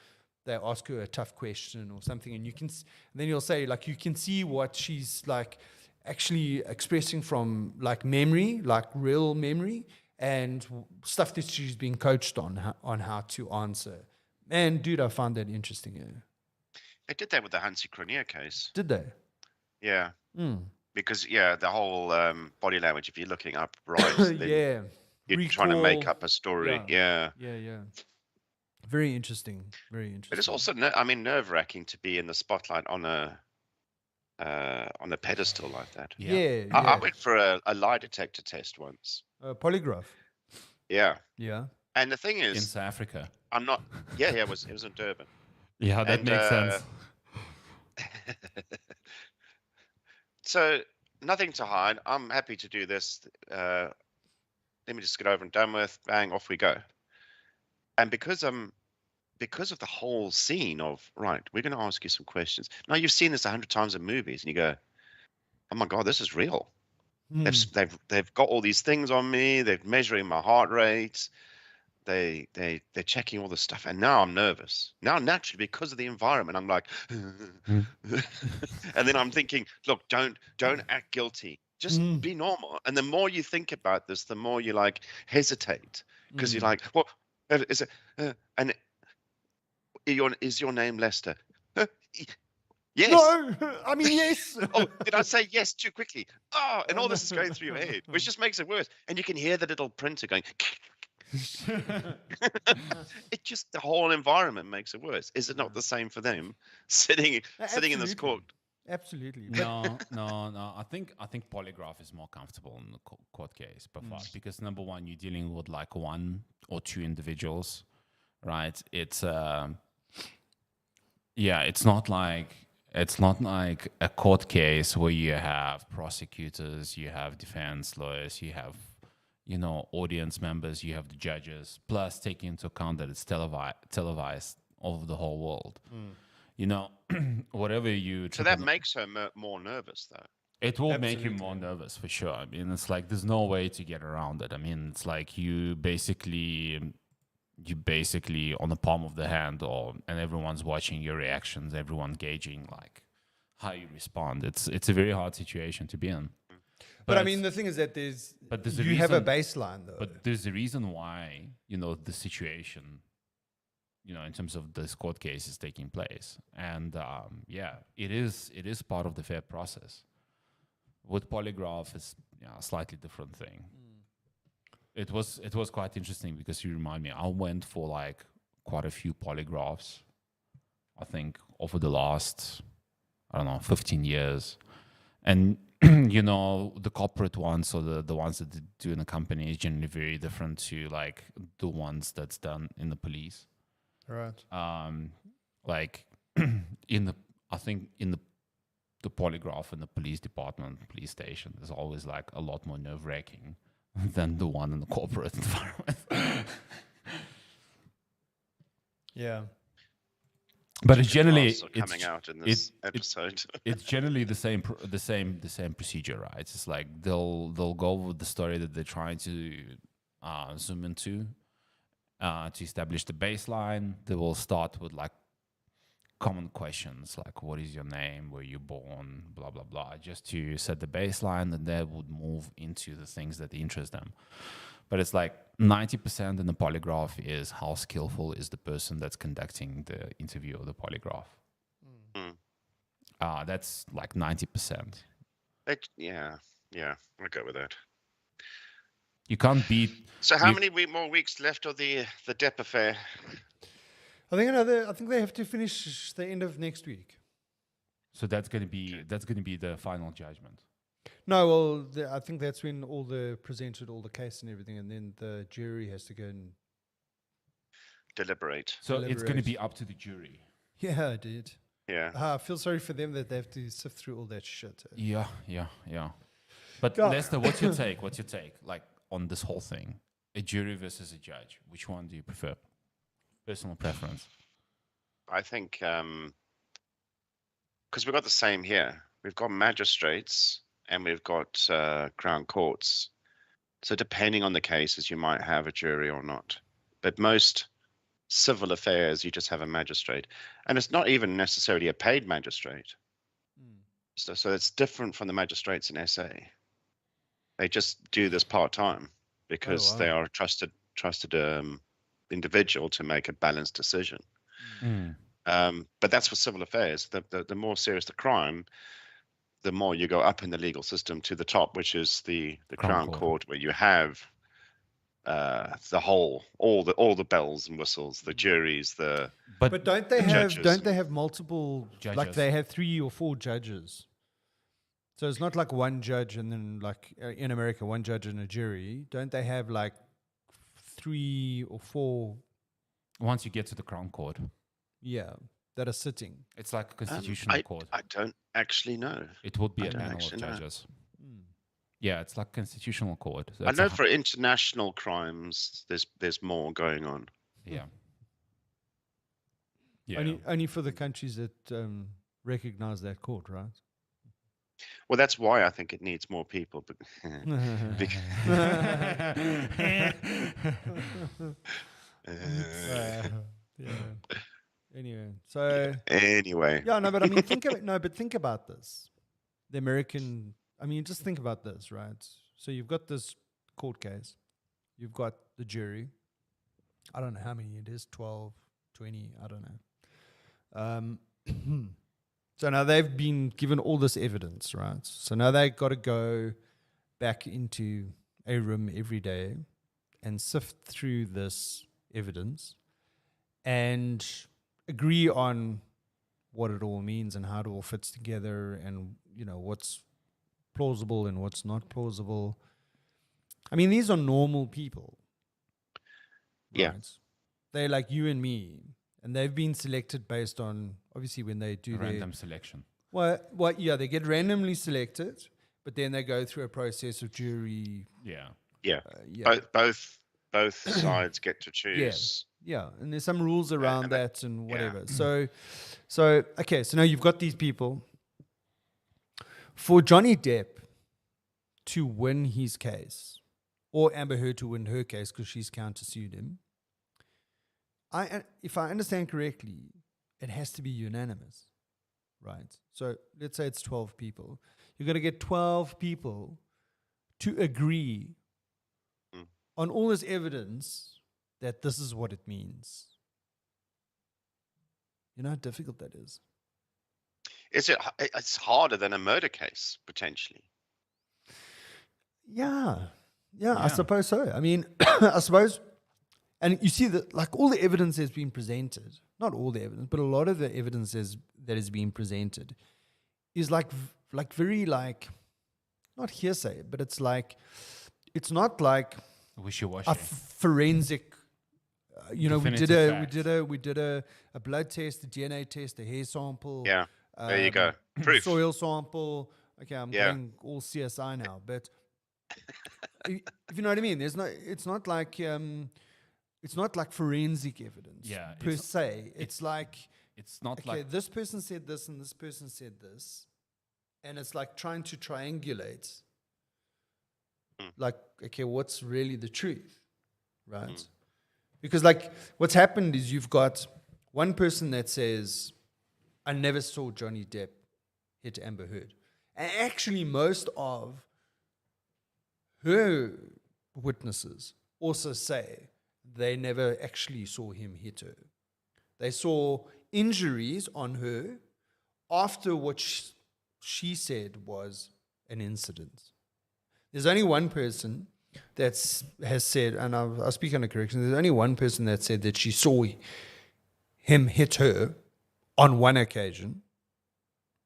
they ask her a tough question or something, and then you'll say, like, you can see what she's like actually expressing from like memory, like real memory, and stuff that she's being coached on how to answer. And dude, I found that interesting. Yeah. They did that with the Hansi Cronier case. Did they? Yeah. Mm. Because the whole body language, if you're looking up right, then Yeah. you're trying to make Recall. up a story. Yeah. Very interesting. Very interesting. But it's also, nerve-wracking to be in the spotlight on a pedestal like that. Yeah. I went for a lie detector test once. Polygraph. Yeah. Yeah. And the thing In is, South Africa. I'm not. Yeah, it was in Durban. Yeah, that And, makes sense. So nothing to hide. I'm happy to do this. Let me just get over and done with. Bang, off we go. And because of the whole scene of, right, we're going to ask you some questions. Now you've seen this 100 times in movies, and you go, oh my God, this is real. They've got all these things on me. They're measuring my heart rate. they're checking all this stuff, and now I'm nervous. Now naturally, because of the environment, I'm like, and then I'm thinking, look, don't act guilty. Just be normal. And the more you think about this, the more you like hesitate, because you're like, what is it? And is your name Lester? Yes. No, I mean yes. Oh, did I say yes too quickly? Oh, and all this is going through your head, which just makes it worse. And you can hear the little printer going. It just, the whole environment makes it worse. Is it not the same for them sitting in this court? Absolutely. No. I think polygraph is more comfortable in the court case, by far, because number one, you're dealing with like one or two individuals, right? It's it's not like a court case where you have prosecutors, you have defense lawyers, you have audience members, you have the judges, plus taking into account that it's televised over the whole world. Whatever you. So that makes her more nervous, though. It will make you more nervous for sure. I mean, it's like there's no way to get around it. I mean, it's like you basically on the palm of the hand, and everyone's watching your reactions, everyone gauging like how you respond. It's a very hard situation to be in. But I mean, the thing is that you have a baseline, though. But there's a reason why the situation, in terms of this court case, is taking place, and it is part of the fair process. With polygraph, it's a slightly different thing. It was quite interesting because you remind me, I went for like quite a few polygraphs, I think, over the last 15 years, and the corporate ones or the ones that they do in the company is generally very different to like the ones that's done in the police. Right. Like I think in the polygraph in the police department, police station, there's always like a lot more nerve-wracking than the one in the corporate environment. Yeah. But it's generally coming out in this episode. It's generally the same procedure, right? It's like they'll go with the story that they're trying to zoom into to establish the baseline. They will start with like common questions like, what is your name, were you born, blah blah blah, just to set the baseline, and they would move into the things that interest them. But it's like 90% in the polygraph is how skillful is the person that's conducting the interview or the polygraph. That's like 90%. Yeah, I'll go with that. You can't beat. So how many more weeks left of the Depp affair? I think they have to finish the end of next week. So that's going to be the final judgment. No, well, I think that's when presented all the case and everything, and then the jury has to go and deliberate. So it's going to be up to the jury. Yeah, dude. Yeah. I feel sorry for them that they have to sift through all that shit. Yeah. But Lester, what's your take? Like on this whole thing, a jury versus a judge. Which one do you prefer? Personal preference. I think because we've got the same here. We've got magistrates and we've got crown courts. So depending on the cases, you might have a jury or not. But most civil affairs, you just have a magistrate. And it's not even necessarily a paid magistrate. So it's different from the magistrates in SA. They just do this part-time because they are a trusted individual to make a balanced decision. But that's for civil affairs. The more serious the crime, the more you go up in the legal system to the top, which is the Crown Court, where you have all the bells and whistles, the juries, But don't they judges. have multiple judges? Like they have 3 or 4 judges. So it's not like one judge and then like in America, one judge and a jury. Don't they have like 3 or 4? Once you get to the Crown Court. Yeah, that are sitting. It's like a constitutional court. I don't actually know. It would be a panel of judges. Yeah, it's like constitutional court. So I know for international crimes, there's more going on. Yeah. Only for the countries that recognize that court, right? Well, that's why I think it needs more people. But Yeah. Anyway, so Anyway, yeah, no, but I mean, think about this. The American, I mean, just think about this, right? So you've got this court case, you've got the jury. I don't know how many it is, 12, 20, I don't know. So now they've been given all this evidence, right? So now they've got to go back into a room every day and sift through this evidence and agree on what it all means and how it all fits together and, you know, what's plausible and what's not plausible. I mean, these are normal people. Yeah. Right? They're like you and me, and they've been selected based on, obviously, when they do Random selection. Well, yeah, they get randomly selected, but then they go through a process of jury. Yeah. yeah, Yeah. both sides get to choose. Yeah, and there's some rules around and that and whatever. So okay, so now you've got these people. For Johnny Depp to win his case, or Amber Heard to win her case because she's countersued him, if I understand correctly, it has to be unanimous, right? So let's say it's 12 people. You've got to get 12 people to agree on all this evidence that this is what it means. You know how difficult that is? It's harder than a murder case, potentially. Yeah, I suppose so. I mean, I suppose, and you see that like all the evidence has been presented, not all the evidence, but a lot of the evidence that is being presented is like very like, not hearsay, but it's not like Wishy-washy. a forensic. You know, we Definitive did a blood test, a DNA test, a hair sample. Yeah, there you go. Proof. Soil sample. Okay, I'm Yeah. going all CSI now, but if you know what I mean, it's not like forensic evidence. Yeah, per se. It's like It's not okay, like this person said this and this person said this, and it's like trying to triangulate. Like, okay, what's really the truth, right? Because like what's happened is you've got one person that says, I never saw Johnny Depp hit Amber Heard. And actually most of her witnesses also say they never actually saw him hit her. They saw injuries on her after what she said was an incident. There's only one person that has said, and I'll speak under correction, there's only one person that said that she saw him hit her on one occasion,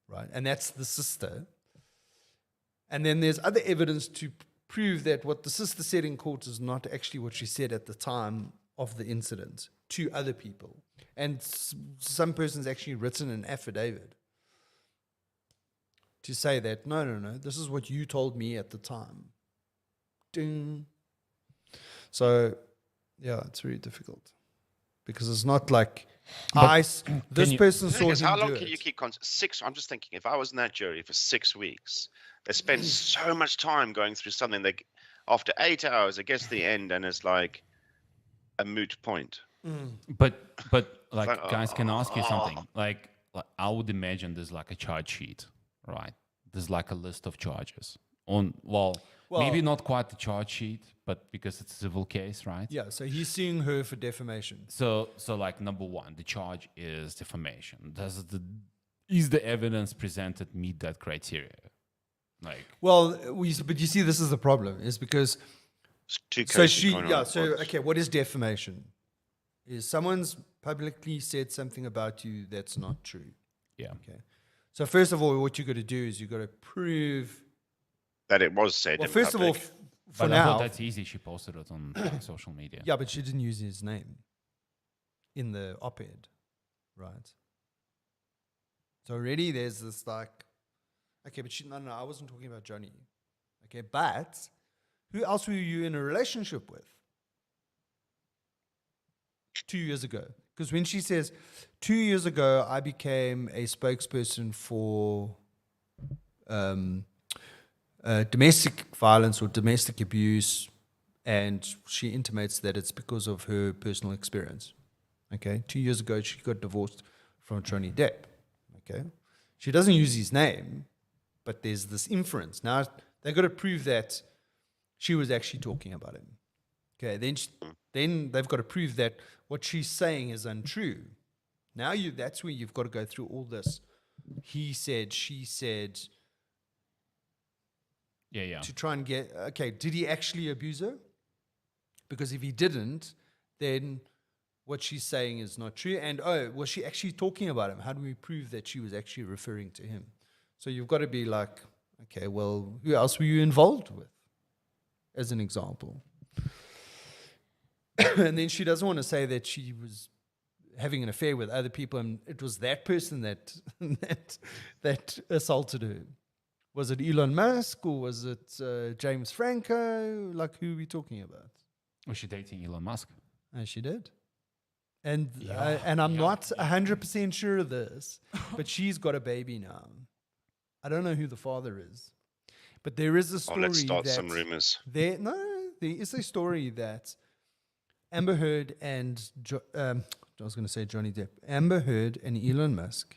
right? And that's the sister. And then there's other evidence to prove that what the sister said in court is not actually what she said at the time of the incident to other people. And some person's actually written an affidavit to say that, no, this is what you told me at the time. Ding. So, yeah, it's very difficult. Because it's not like, this person saw him How long do can it. you keep I'm just thinking, if I was in that jury for 6 weeks, they spend so much time going through something. After 8 hours, it gets to the end and it's like a moot point. But like like, guys, can I ask you something? Like I would imagine there's like a charge sheet, right? There's like a list of charges well, maybe not quite the charge sheet, but because it's a civil case, right? Yeah, so he's suing her for defamation. So like number one, the charge is defamation. Is the evidence presented meet that criteria? Like, Well, but you see, this is the problem, is because It's two so cases going on at once. okay, what is defamation? Is someone's publicly said something about you that's not true. yeah. Okay. So first of all, what you got to do is you got to prove. That it was said Well, in first of all, public. for But I thought now, that's easy. She posted it on like, social media. yeah, but she didn't use his name in the op-ed, right? So already there's this like, okay, but no, I wasn't talking about Johnny. Okay, but who else were you in a relationship with 2 years ago? Because when she says 2 years ago, I became a spokesperson for domestic violence or domestic abuse And she intimates that it's because of her personal experience. Okay, 2 years ago, she got divorced from Johnny Depp. Okay, she doesn't use his name, but there's this inference. Now, they got to prove that she was actually talking about him. Okay, then they've got to prove that what she's saying is untrue. Now that's where you've got to go through all this. He said, she said, Yeah. to try and get, okay, did he actually abuse her? Because if he didn't, then what she's saying is not true. And, was she actually talking about him? How do we prove that she was actually referring to him? So you've got to be like, okay, well, who else were you involved with? As an example. And then she doesn't want to say that she was having an affair with other people and it was that person that that assaulted her. Was it Elon Musk or was it James Franco? Like, who are we talking about? Was she dating Elon Musk? She did. And Yeah, I'm yeah, not 100% sure of this, but she's got a baby now. I don't know who the father is, but there is a story Let's start that some rumors. there is a story that Amber Heard and I was going to say Johnny Depp. Amber Heard and Elon Musk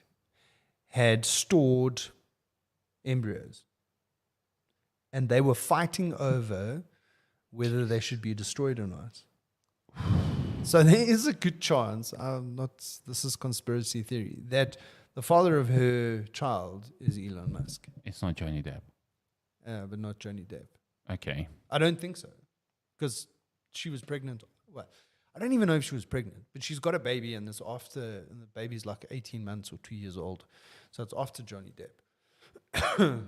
had stored embryos, and they were fighting over whether they should be destroyed or not. So there is a good chance, this is conspiracy theory, that the father of her child is Elon Musk. It's not Johnny Depp. But not Johnny Depp. Okay. I don't think so. Because she was pregnant. Well, I don't even know if she was pregnant, but she's got a baby and the baby's like 18 months or 2 years old. So it's after Johnny Depp.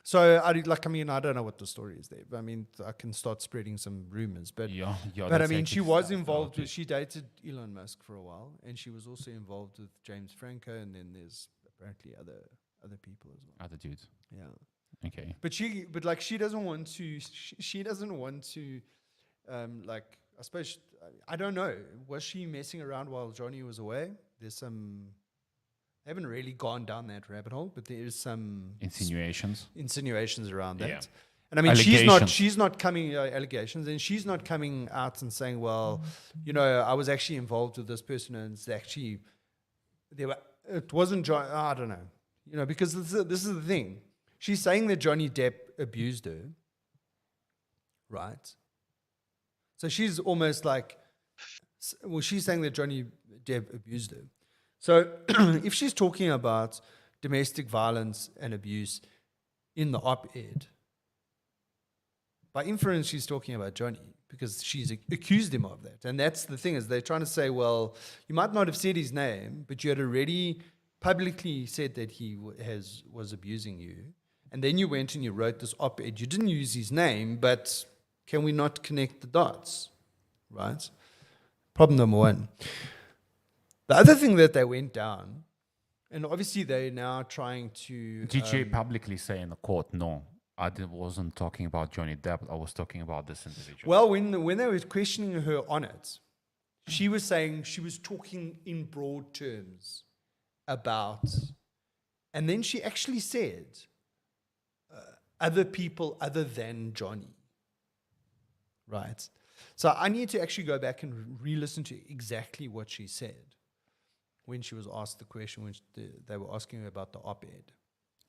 So I don't know what the story is there. But I mean, I can start spreading some rumors. But Yeah, but I that's mean, actually she was stuff involved now, with, she dated Elon Musk for a while, and she was also involved with James Franco, and then there's apparently other people as well. Other dudes. Yeah. Okay. But she doesn't want to, she doesn't want to, I suppose, I don't know. Was she messing around while Johnny was away? I haven't really gone down that rabbit hole, but there is some Insinuations. around that. Yeah. And I mean, Allegations. she's not coming, allegations, and she's not coming out and saying, well, I was actually involved with this person, and it's actually, it wasn't John, I don't know, because this is the thing. She's saying that Johnny Depp abused her, right? So she's almost like, well, she's saying that Johnny Depp abused her. So if she's talking about domestic violence and abuse in the op-ed, by inference, she's talking about Johnny because she's accused him of that. And that's the thing, is they're trying to say, well, you might not have said his name, but you had already publicly said that he was abusing you. And then you went and you wrote this op-ed. You didn't use his name, but can we not connect the dots, right? Problem number one. The other thing that they went down, and obviously they're now trying to... Did she publicly say in the court, no, wasn't talking about Johnny Depp, I was talking about this individual? Well, when they were questioning her on it, she was saying she was talking in broad terms about... And then she actually said... other people other than Johnny, right? So I need to actually go back and re-listen to exactly what she said when she was asked the question, when they were asking her about the op-ed.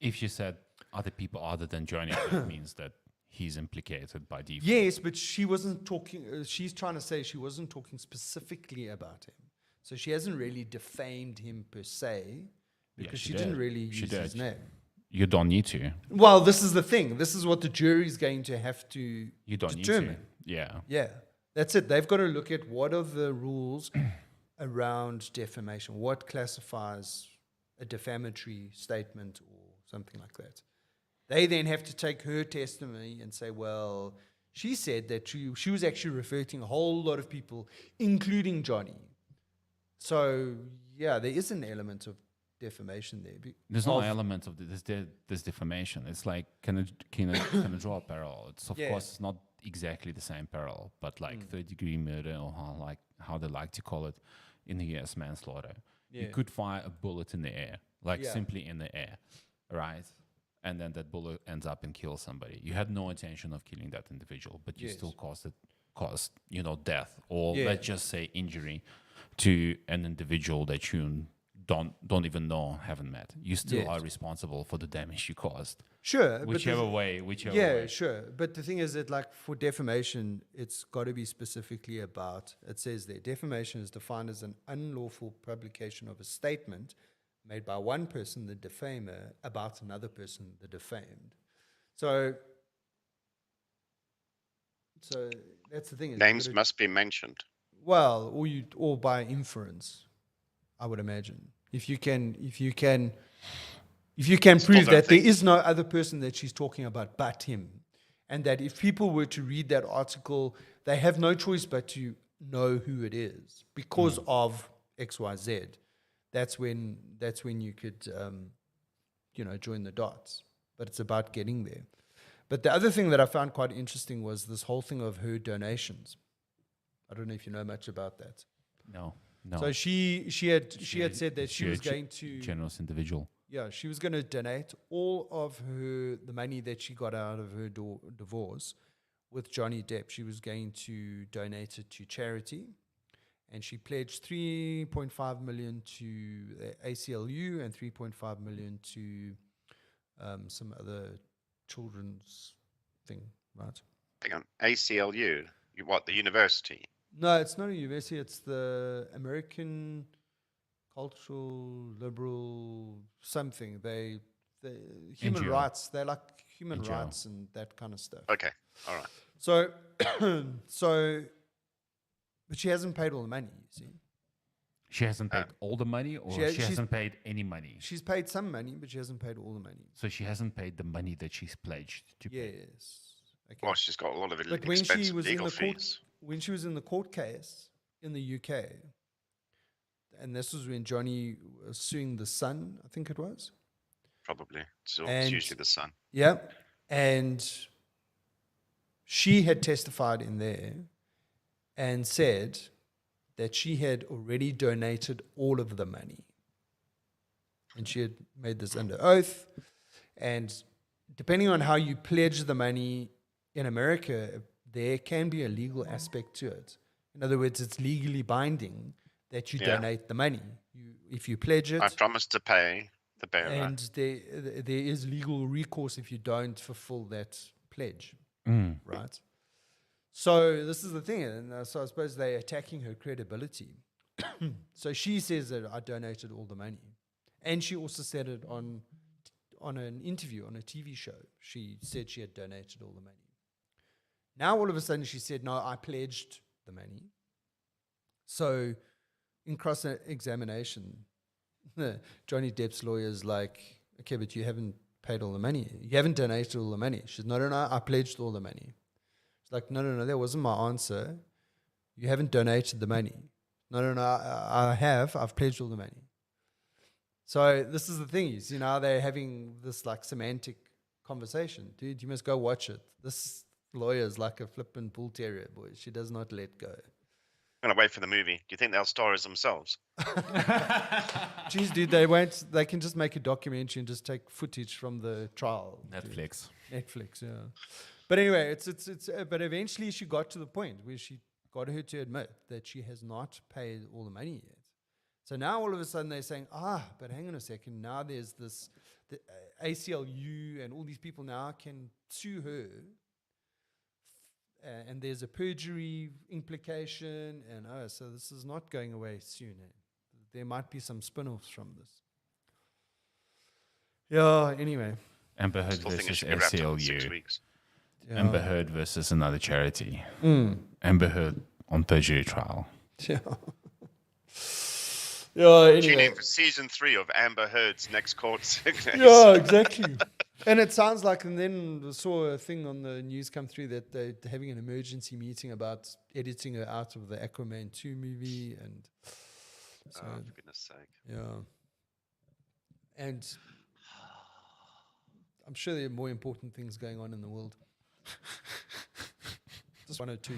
If she said other people other than Johnny, it means that he's implicated by default. Yes, but she wasn't talking, she's trying to say she wasn't talking specifically about him. So she hasn't really defamed him per se, because she didn't really use his name. You don't need to. Well, this is the thing. This is what the jury's going to have to You don't determine. need to. Yeah. Yeah, that's it. They've got to look at what are the rules around defamation. What classifies a defamatory statement or something like that. They then have to take her testimony and say, well, she said that she was actually referring to a whole lot of people, including Johnny. So, yeah, there is an element of defamation there. There's no element of this defamation. It's like, can I draw a parallel? It's of course it's not exactly the same parallel, but like third-degree murder, or how they like to call it in the US, manslaughter. Yeah. You could fire a bullet in the air, simply in the air, right? And then that bullet ends up and kills somebody. You had no intention of killing that individual, but you still caused it caused, death or Yeah. let's just say injury to an individual that you don't even know, haven't met. You still Yes. are responsible for the damage you caused. Sure. but Whichever way. Yeah, sure. But the thing is that, like, for defamation, it's got to be specifically about, it says there, defamation is defined as an unlawful publication of a statement made by one person, the defamer, about another person, the defamed. So that's the thing. Is Names must be mentioned. well, or by inference, I would imagine. If you can prove don't that there think- is no other person that she's talking about but him, and that if people were to read that article, they have no choice but to know who it is because of XYZ. That's when you could join the dots. But it's about getting there. But the other thing that I found quite interesting was this whole thing of her donations. I don't know if you know much about that. No. So she had said that she was going to generous individual. Yeah, she was going to donate all of the money that she got out of her divorce with Johnny Depp. She was going to donate it to charity, and she pledged 3.5 million to the ACLU and 3.5 million to some other children's thing, right? Hang on, ACLU. The university? No, it's not a university. It's the American Cultural Liberal something. They human NGO. rights. They like human NGO. rights and that kind of stuff. Okay, all right. So, but she hasn't paid all the money. You see, She hasn't paid all the money, or She- she hasn't paid any money. she's paid some money, but she hasn't paid all the money. So she hasn't paid the money that she's pledged to pay. Yes. Okay. Well, she's got a lot of But when she expensive was in legal the court, fees. when she was in the court case in the UK, and this was when Johnny was suing the Sun, I think it was. Probably. So And- it's usually the son. Yeah. And she had testified in there and said that she had already donated all of the money. And she had made this under oath. And depending on how you pledge the money in America, there can be a legal aspect to it. In other words, it's legally binding that you Yeah. donate the money. If you pledge it, I promised to pay the bearer. and there is legal recourse if you don't fulfill that pledge, right? So this is the thing, and so I suppose they're attacking her credibility. So she says that I donated all the money, and she also said it on an interview on a TV show. She said she had donated all the money. Now all of a sudden she said, no, I pledged the money. So in cross-examination, Johnny Depp's lawyer is like, okay, but you haven't paid all the money. You haven't donated all the money. She said, no, I pledged all the money. She's like, no, that wasn't my answer. You haven't donated the money. No, I have. I've pledged all the money. So this is the thing is, they're having this like semantic conversation. Dude, you must go watch it. This lawyer is like a flippin' bull terrier, boy. She does not let go. I'm going to wait for the movie. Do you think they'll star as themselves? Jeez, dude, they won't. They can just make a documentary and just take footage from the trial. Netflix. Netflix, yeah. But anyway, it's. But eventually, she got to the point where she got her to admit that she has not paid all the money yet. So now all of a sudden they're saying, but hang on a second. Now there's this, the ACLU and all these people now can sue her. And there's a perjury implication, and so this is not going away soon. There might be some spin-offs from this. Yeah. Anyway. Amber Heard Still think it versus should be wrapped up in 6 ACLU. weeks. Yeah. Amber Heard versus another charity. Mm. Amber Heard on perjury trial. Yeah. Yeah. Tune Anyway. in for season 3 of Amber Heard's next court case. Yeah, exactly. And it sounds like, and then I saw a thing on the news come through that they're having an emergency meeting about editing her out of the Aquaman 2 movie, and so Oh, for goodness sake. yeah. And I'm sure there are more important things going on in the world. Just one or two.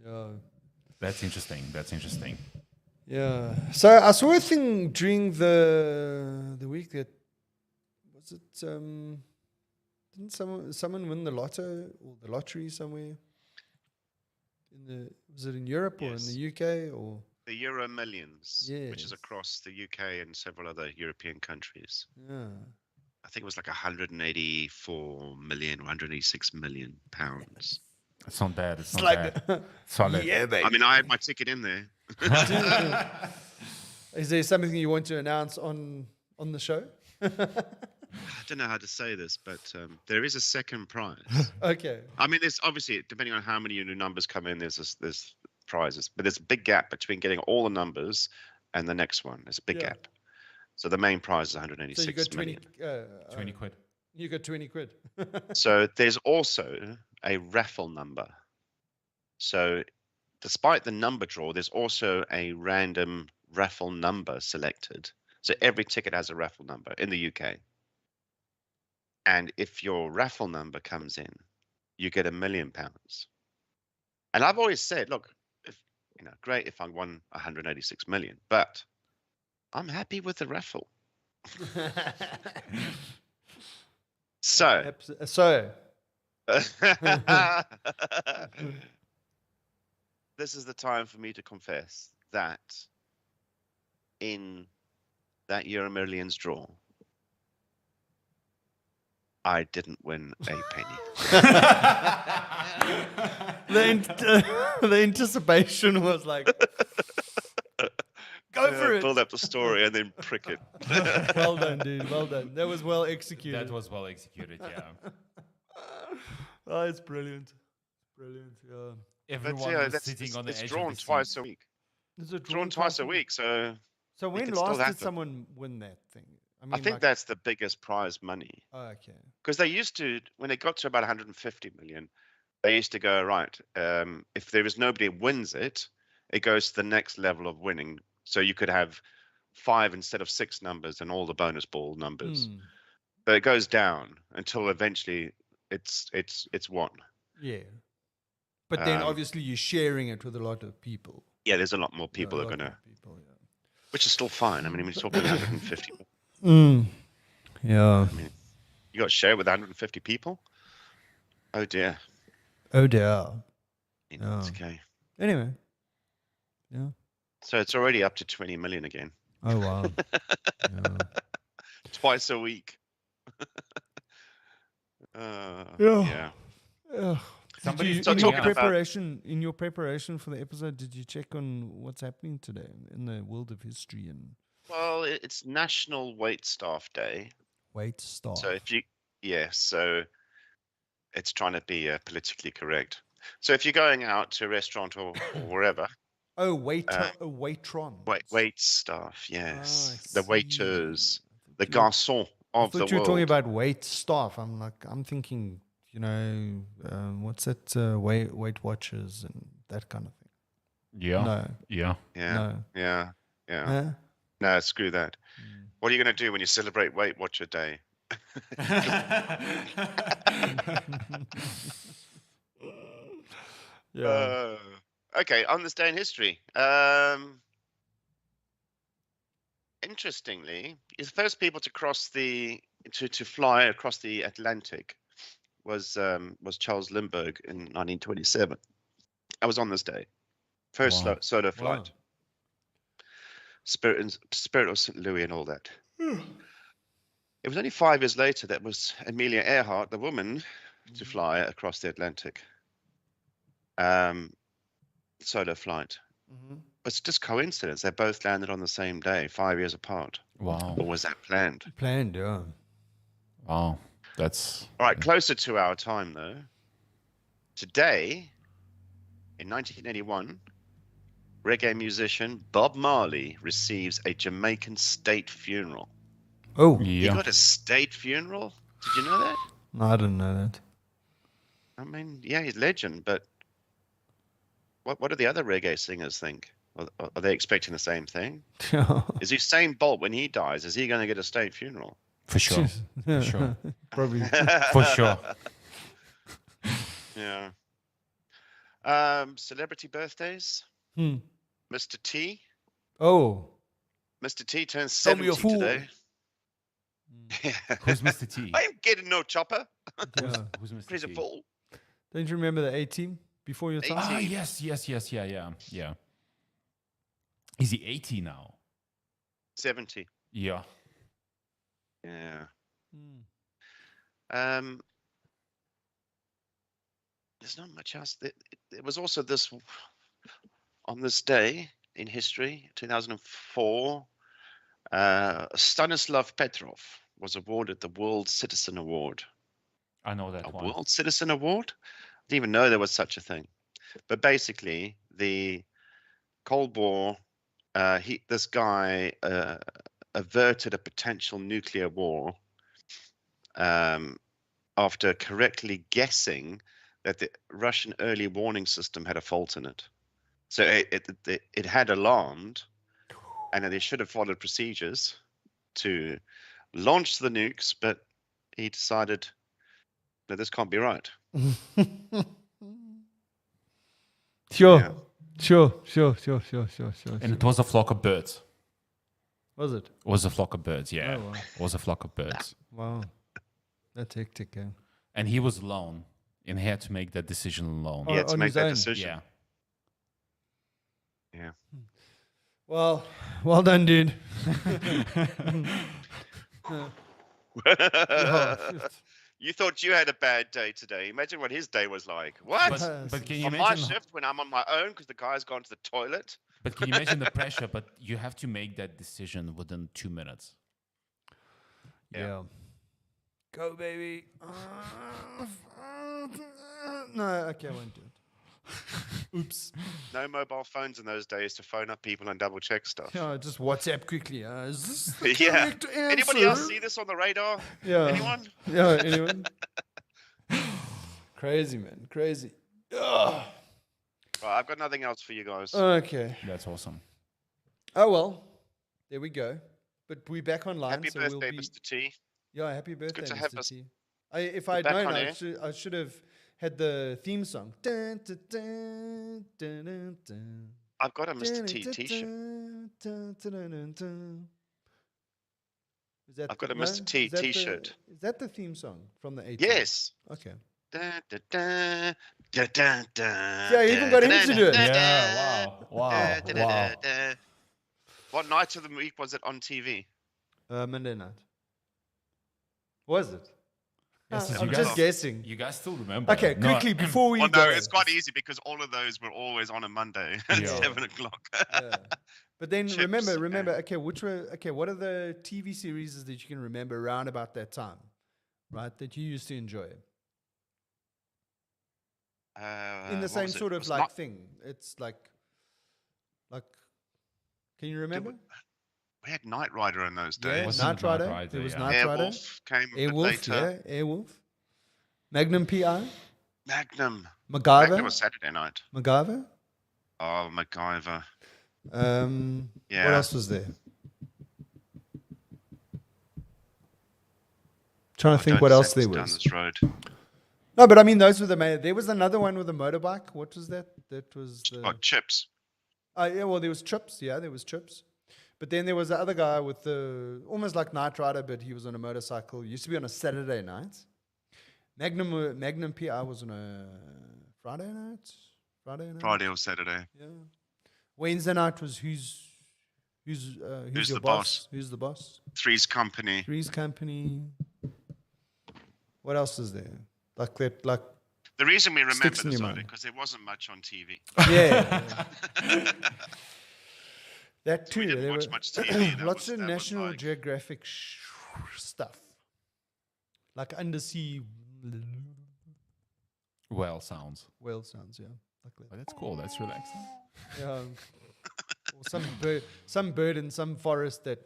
Yeah. That's interesting. Yeah. So I saw a thing during the week that was it Didn't someone win the lotto or the lottery somewhere? Was it in Europe or in Yes. the UK or? The Euro Millions, which is Yes. across the UK and several other European countries. Yeah. I think it was like 184 million, 186 million pounds. It's not bad. It's It's not like, bad. Solid. yeah, baby. I mean, I had my ticket in there. Is there something you want to announce on the show? I don't know how to say this, but there is a second prize. Okay. I mean, there's obviously, depending on how many new numbers come in, there's prizes, but there's a big gap between getting all the numbers and the next one. There's a big Yeah. gap. So the main prize is So 186 you got 20, million. 20 quid. You got 20 quid. So there's also a raffle number. So despite the number draw, there's also a random raffle number selected. So every ticket has a raffle number in the UK. And if your raffle number comes in, you get £1 million. And I've always said, look, great if I won 186 million, but I'm happy with the raffle. So, this is the time for me to confess that in that Euro Millions draw, I didn't win a penny. The anticipation was like, go for it. Build up the story and then prick it. Well done, dude. Well done. That was well executed. That was well executed, yeah. Oh, it's brilliant. Brilliant, yeah. Everyone yeah, was sitting on the edge it's of drawn the twice seat. a week. Is it Drawn twice a week, so So when can still last did happen. someone win that thing? I think that's the biggest prize money. Oh, okay. Because they used to, when they got to about 150 million, they used to go, right, if there is nobody who wins it, it goes to the next level of winning. So you could have 5 instead of 6 numbers and all the bonus ball numbers. But it goes down until eventually it's one. Yeah. But then obviously you're sharing it with a lot of people. Yeah, there's a lot more people that are going to, which is still fine. I mean, we're talking 150. Yeah. I mean, you got to share with 150 people? Oh dear. Oh dear. It's okay. Anyway. Yeah. So it's already up to 20 million again. Oh wow. Yeah. Twice a week. Yeah. Somebody's in your talking about- preparation for the episode, did you check on what's happening today in the world of history and Well, it's National Wait Staff Day. wait staff? So so it's trying to be politically correct. So if you're going out to a restaurant or wherever, Oh, waitron. wait staff, yes, Ah, I the see. waiters, the you were- garçon I of the thought you were world. talking about wait staff. I'm thinking, what's that? Weight Watchers and that kind of thing. Yeah. No, Yeah. yeah, no. yeah. Huh? No, screw that. What are you going to do when you celebrate Weight Watcher Day? Yeah. Okay, on this day in history. Interestingly, the first people to cross to fly across the Atlantic was Charles Lindbergh in 1927. I was on this day. First Wow. solo Wow. flight. Spirit of St. Louis and all that. It was only 5 years later that was Amelia Earhart, the woman, to fly across the Atlantic. Solo flight. It's just coincidence. They both landed on the same day, 5 years apart. Wow. Or was that planned? Planned, yeah. Wow. That's All right, closer to our time, though. Today, in 1981, reggae musician Bob Marley receives a Jamaican state funeral. Oh, He yeah. got a state funeral? Did you know that? no, I didn't know that. I mean, yeah, he's a legend, but what do the other reggae singers think? Are they expecting the same thing? Is Usain Bolt, when he dies, is he going to get a state funeral? For sure. For sure. Probably. For sure. Yeah. Celebrity birthdays. Hmm. Mr. T. Oh. Mr. T turns Tell me 70 a fool. today. Who's Mr. T? I ain't getting no chopper. Yeah. Who's Mr. He's a T? fool. Don't you remember the A team before your time? Ah, yes, yeah. Is he 80 now? 70. Yeah. Yeah. Hmm. There's not much else. There was also this on this day in history, 2004. Stanislav Petrov was awarded the World Citizen Award. I know that A one. World Citizen Award? I didn't even know there was such a thing. But basically, the Cold War, this guy averted a potential nuclear war after correctly guessing that the Russian early warning system had a fault in it. So it had alarmed, and that they should have followed procedures to launch the nukes, but he decided that this can't be right. Sure. Yeah. Sure. And it was a flock of birds. Was it? It was a flock of birds, yeah. Oh, wow. It was a flock of birds. Wow. That's hectic, eh? And he was alone. And he had to make that decision alone. He had to on make his that own. decision. Yeah. Yeah. Well done, dude. You thought you had a bad day today. Imagine what his day was like. What? But can you On my imagine? shift when I'm on my own because the guy's gone to the toilet. But can you imagine the pressure? But you have to make that decision within 2 minutes. Yeah. Go, baby. No, okay, I won't do it. Oops. No mobile phones in those days to phone up people and double check stuff. Yeah, just WhatsApp quickly. Is this the Yeah. correct answer? Anybody else see this on the radar? Yeah. Anyone? Yeah, anyone? Crazy, man. Crazy. Ugh. Right, I've got nothing else for you guys. Okay. That's awesome. Oh, well. There we go. But we're back online. Happy so birthday, we'll be, Mr. T. Yeah, happy birthday, to have Mr. us T. If I'd back known, on I air. should have had the theme song. Dun, dun, dun, dun, dun, dun. I've got a Mr. T t-shirt. Is that I've got a no? Mr. T Is that the- t-shirt. Is that the theme song from the 80s? Yes. Okay. Dun, dun, dun, dun, dun, dun, Yeah, you even got him dun, to do it. dun, Yeah, dun, wow. dun, dun, Wow. dun, dun. What night of the week was it on TV? Monday night. Was it? Yes, I'm you just guys- guessing. You guys still remember? Okay, No, quickly before we Well, go. no, it's quite easy because all of those were always on a Monday at Yeah. 7 o'clock. Yeah. But then Chips, remember. yeah. Okay, what are the TV series that you can remember around about that time, right? That you used to enjoy in the What same was it? sort It of was like not- thing. It's like. Can you remember? We had Knight Rider in those Yeah, days. Wasn't Knight it Knight Rider. Rider, There was yeah. Knight Rider. Airwolf came a bit Airwolf, later. yeah, Airwolf. Magnum PI. Magnum. MacGyver. Magnum was Saturday night. MacGyver. Oh, MacGyver. What Yeah. else was there? Trying to think Don't what else send there us was. Down this road. No, but I mean, those were the main. There was another one with a motorbike. What was that? That was the. Oh, Chips. Yeah, well, there was Chips. Yeah, there was Chips. But then there was the other guy with the almost like Knight Rider, but he was on a motorcycle. Used to be on a Saturday night. Magnum PI was on a Friday night. Friday or Saturday. Yeah. Wednesday night was who's Who's your the boss? boss? Who's the boss? Three's Company. Three's Company. What else is there? Like that, like The reason we remember Sticks in this your only mind. because there wasn't much on TV. yeah. That too. We didn't there watch were much TV. lots of that was National like- Geographic stuff, like undersea Well, sounds. whale sounds. Yeah, like that. But that's cool. That's relaxing. Yeah. Or some bird in some forest that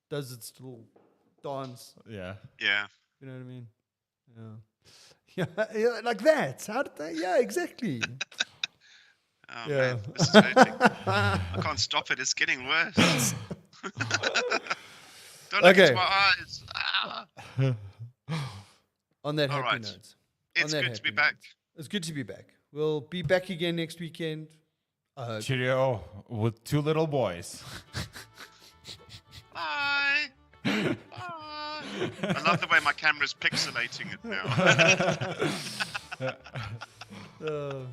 does its little dance. Yeah. Yeah. You know what I mean? Yeah. Yeah, like that. How did they? Yeah, exactly. Oh, Yeah. man. This is hurting. I can't stop it. It's getting worse. Don't look Okay. into my eyes. Ah. On that All happy right. note. It's that good to be happy back. note. It's good to be back. We'll be back again next weekend. I hope. Cheerio with two little boys. Bye. Bye. I love the way my camera's pixelating it now.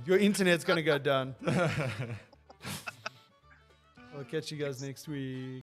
Your internet's going to go down. I'll catch you guys next week.